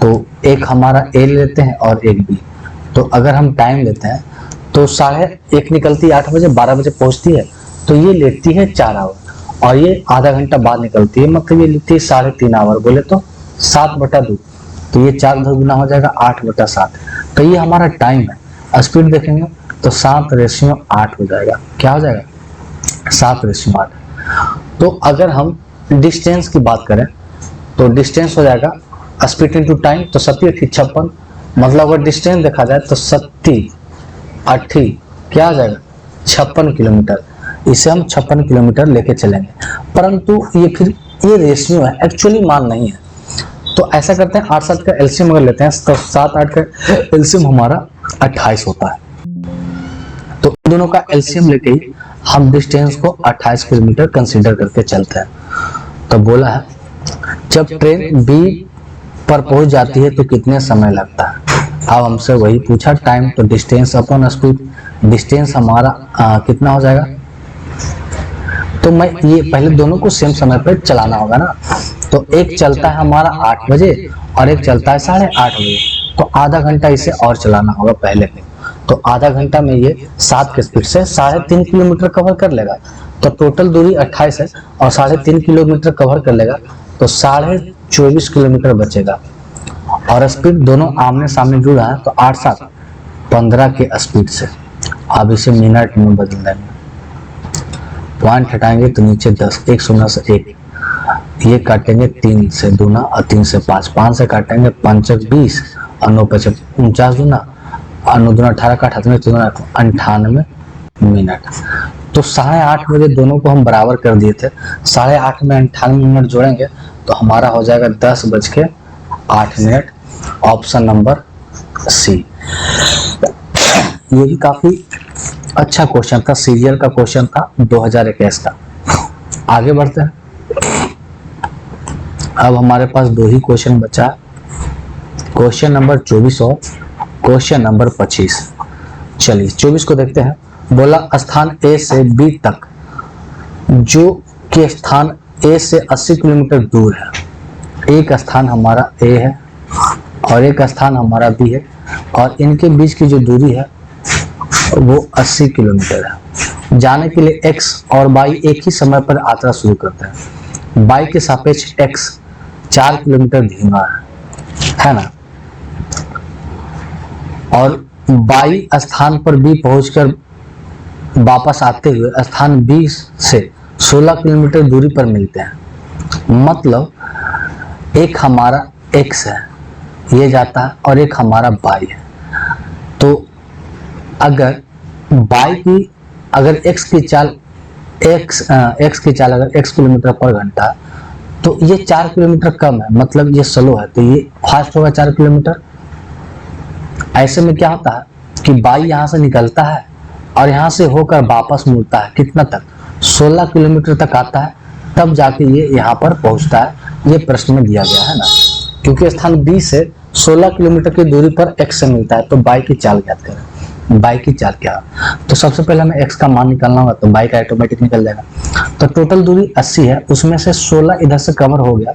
तो एक हमारा ए लेते हैं और एक बी। तो अगर हम टाइम लेते हैं तो 1:30 निकलती है 8 बजे, 12 बजे पहुंचती है, तो ये लेती है 4 आवर और ये आधा घंटा बाद निकलती है, मतलब ये लेती है 3.5 आवर, बोले तो 7/2। तो ये 4 गुना हो जाएगा 8/7। तो ये हमारा टाइम है। स्पीड देखेंगे तो 7:8 हो जाएगा। क्या हो जाएगा, 7:8। तो अगर हम डिस्टेंस की बात करें तो डिस्टेंस हो जाएगा स्पीड इंटू टाइम, तो 7×8 = 56। मतलब अगर डिस्टेंस देखा जाए तो 7×8 क्या आ जाएगा, 56 किलोमीटर। इसे हम 56 किलोमीटर लेके चलेंगे, परंतु ये रेशियो है, एक्चुअली मान नहीं है। तो ऐसा करते हैं 8-7 का एलसीएम अगर लेते हैं तो 7-8 का एलसीएम हमारा 28 होता है। तो इन दोनों का एलसीएम लेके ही हम डिस्टेंस को 28 किलोमीटर कंसीडर करके चलते हैं। तो बोला है जब ट्रेन बी पर पहुंच जाती है तो कितने समय लगता है। अब हमसे वही पूछा टाइम, तो डिस्टेंस अपॉन स्पीड, डिस्टेंस हमारा कितना हो जाएगा। तो मैं ये पहले दोनों को सेम समय पर चलाना होगा ना। तो एक चलता है हमारा 8 बजे और एक चलता है 8:30 बजे, तो आधा घंटा इसे और चलाना होगा पहले में। तो आधा घंटा में ये 7 की स्पीड से 3.5 किलोमीटर कवर कर लेगा। तो टोटल दूरी 28 है और 3.5 किलोमीटर कवर कर लेगा, तो 24.5 किलोमीटर बचेगा। और स्पीड दोनों आमने सामने जुड़ा है, तो 8 7 15 के स्पीड से। अब इसे मिनट में बदल देंगे, पॉइंट हटाएंगे तो नीचे 10, 1 0 से 1, ये काटेंगे 3 से दूना और 3 से 5, 5 से काटेंगे 5 20 और 9 5 49 दूना और 9 दूना 18 का 98 मिनट। तो 8:30 बजे दोनों को हम बराबर कर दिए थे, 8:30 में 98 मिनट जोड़ेंगे तो हमारा हो जाएगा 10:08। Option number C. ये भी काफी अच्छा क्वेश्चन था, सीरियल का क्वेश्चन था 2021 का। आगे बढ़ते हैं। अब हमारे पास 2 ही क्वेश्चन बचा, क्वेश्चन नंबर 24 और क्वेश्चन नंबर 25। चलिए 24 को देखते हैं। बोला स्थान ए से बी तक जो कि स्थान ए से 80 किलोमीटर दूर है। एक स्थान हमारा ए है और एक स्थान हमारा बी है और इनके बीच की जो दूरी है वो 80 किलोमीटर है। जाने के लिए x और y एक ही समय पर यात्रा शुरू करते हैं। y के सापेक्ष x 4 किलोमीटर धीमा है ना, और y स्थान पर b पहुंचकर वापस आते हुए स्थान b से 16 किलोमीटर दूरी पर मिलते हैं। मतलब एक हमारा x है, ये जाता है, और एक हमारा y है। तो अगर y की अगर x की चाल अगर x किलोमीटर पर घंटा, तो ये 4 किलोमीटर कम है, मतलब ये स्लो है, तो ये फास्ट होगा 4 किलोमीटर। ऐसे में क्या होता है कि y यहाँ से निकलता है और यहाँ से होकर वापस मुड़ता है, कितना तक, 16 किलोमीटर तक आता है, तब जाके ये यहाँ पर पहुँचता है। ये प्रश्न में दिया गया है ना, क्योंकि स्थान B से 16 किलोमीटर की दूरी पर x से मिलता है, तो y की चाल ज्ञात करें। y की चाल क्या, तो सबसे पहले हमें x का मान निकालना होगा, तो y का ऑटोमेटिक निकल जाएगा। तो टोटल दूरी 80 है, उसमें से 16 इधर से कवर हो गया,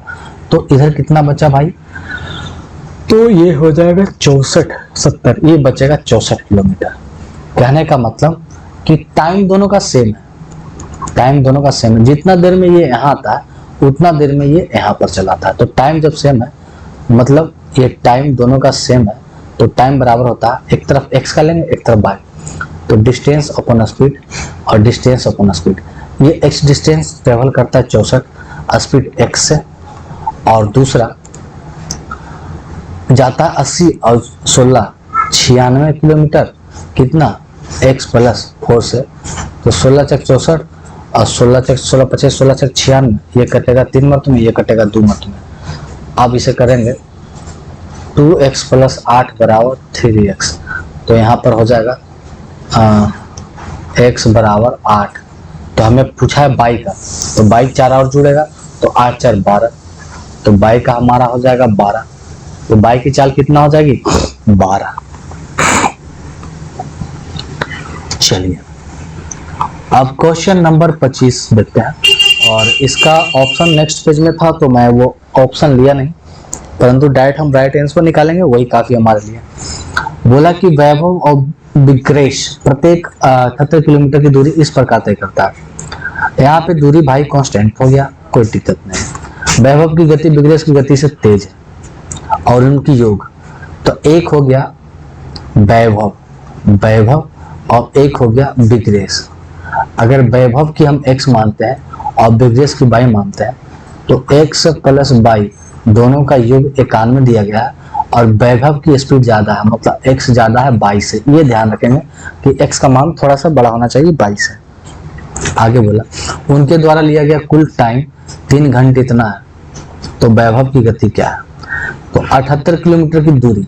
तो इधर कितना बचा भाई, तो ये हो जाएगा 64-70, ये बचेगा 64 किलोमीटर। कहने का मतलब कि टाइम दोनों का सेम है, टाइम दोनों का सेम है। जितना देर में ये यहाँ आता है उतना देर में ये यहाँ पर चलाता है। तो टाइम जब सेम है, मतलब ये टाइम दोनों का सेम है, तो टाइम बराबर होता है, एक तरफ x का लेंगे एक तरफ y, तो डिस्टेंस अपॉन स्पीड और डिस्टेंस अपॉन स्पीड। ये x डिस्टेंस ट्रेवल करता है 64, स्पीड x से, और दूसरा जाता है 80 और 16 96 किलोमीटर, कितना x प्लस 4 से, तो 16 चक 64 और 16 चक 16 25 16 चक 96, ये कटेगा 3 मर्त में, ये कटेगा 2 मर्त में। अब इसे करेंगे 2x प्लस 8 बराबर 3x, तो यहाँ पर हो जाएगा x बराबर 8। तो हमें पूछा है y का, तो y 4 और जुड़ेगा, तो 8 4 12, तो y का हमारा हो जाएगा 12। तो y की चाल कितना हो जाएगी, 12। चलिए अब क्वेश्चन नंबर 25 देखते हैं, और इसका ऑप्शन नेक्स्ट पेज में था, तो मैं वो ऑप्शन लिया नहीं, परंतु डायरेक्ट हम राइट आंसर निकालेंगे, वही काफी हमारे लिए। बोला कि वैभव और विग्रेश प्रत्येक 78 किलोमीटर की दूरी इस प्रकार तय करता है। यहाँ पे दूरी भाई कांस्टेंट हो गया, कोई दिक्कत नहीं। वैभव की गति विग्रेश की गति से तेज है और उनकी योग, तो एक हो गया वैभव और एक हो गया विग्रेश। अगर वैभव की हम x मानते हैं और विग्रेश की y मानते हैं, तो x प्लस y दोनों का योग 91 दिया गया है, और वैभव की स्पीड ज्यादा है, मतलब x ज्यादा है y से। ये ध्यान रखेंगे कि x का मान थोड़ा सा बड़ा होना चाहिए y से। आगे बोला उनके द्वारा लिया गया कुल टाइम 3 घंटे इतना है, तो वैभव की गति क्या है, तो 78 किलोमीटर की दूरी,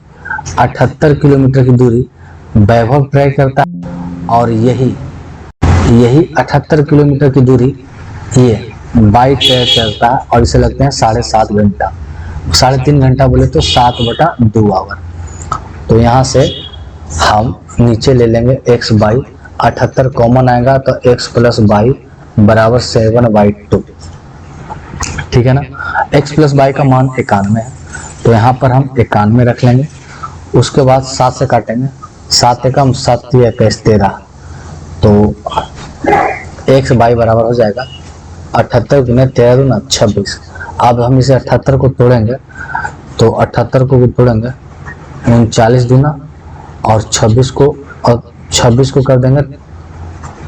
78 किलोमीटर की दूरी वैभव ट्राई करता है और यही 78 किलोमीटर की दूरी ये बाई तय करता है और इसे लगते हैं 7.5 घंटा, 3.5 घंटा बोले तो 7/2 आवर। तो यहाँ से हम नीचे ले लेंगे x बाई 78 कॉमन आएगा तो x प्लस बाई बराबर 7/2, ठीक है ना। x प्लस बाई का मान 91 है, तो यहाँ पर हम 91 रख लेंगे। उसके बाद 7 से काटेंगे, 7 एकम 7 21 13, तो x बाई बराबर हो जाएगा 78 गुने 13 दूना 26। अब हम इसे 78 को तोड़ेंगे, तो 78 को भी तोड़ेंगे 39 दूना और 26 को कर देंगे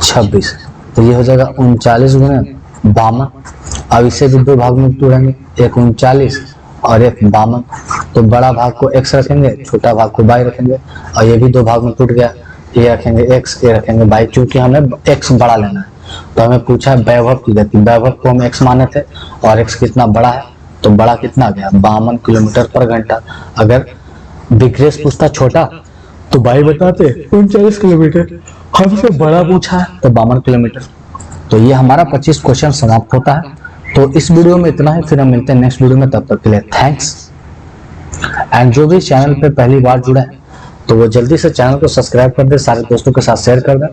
26, तो ये हो जाएगा 39 गुने 52। अब इसे भी दो भाग में तोड़ेंगे, एक 39 और एक 52, तो बड़ा भाग को x रखेंगे, छोटा भाग को y रखेंगे, और ये भी दो भाग में टूट गया, ये रखेंगे x, ये रखेंगे y, क्योंकि हमें x बड़ा लेना है। तो हमें पूछा है वैभव की गति, वैभव को हम x माने थे और x कितना बड़ा है, तो बड़ा कितना गया 52 किलोमीटर पर घंटा। अगर विक्रेश पूछता छोटा तो y बताते 39 किलोमीटर, हमसे बड़ा पूछा है तो 52 किलोमीटर। तो ये हमारा 25 क्वेश्चन समाप्त होता है। तो इस वीडियो में इतना ही, फिर हम मिलते हैं नेक्स्ट वीडियो में, तब तक के लिए थैंक्स। एंड जो भी चैनल पे पहली बार जुड़े हैं तो वो जल्दी से चैनल को सब्सक्राइब कर दे, सारे दोस्तों के साथ शेयर कर दें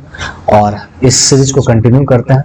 और इस सीरीज को कंटिन्यू करते हैं।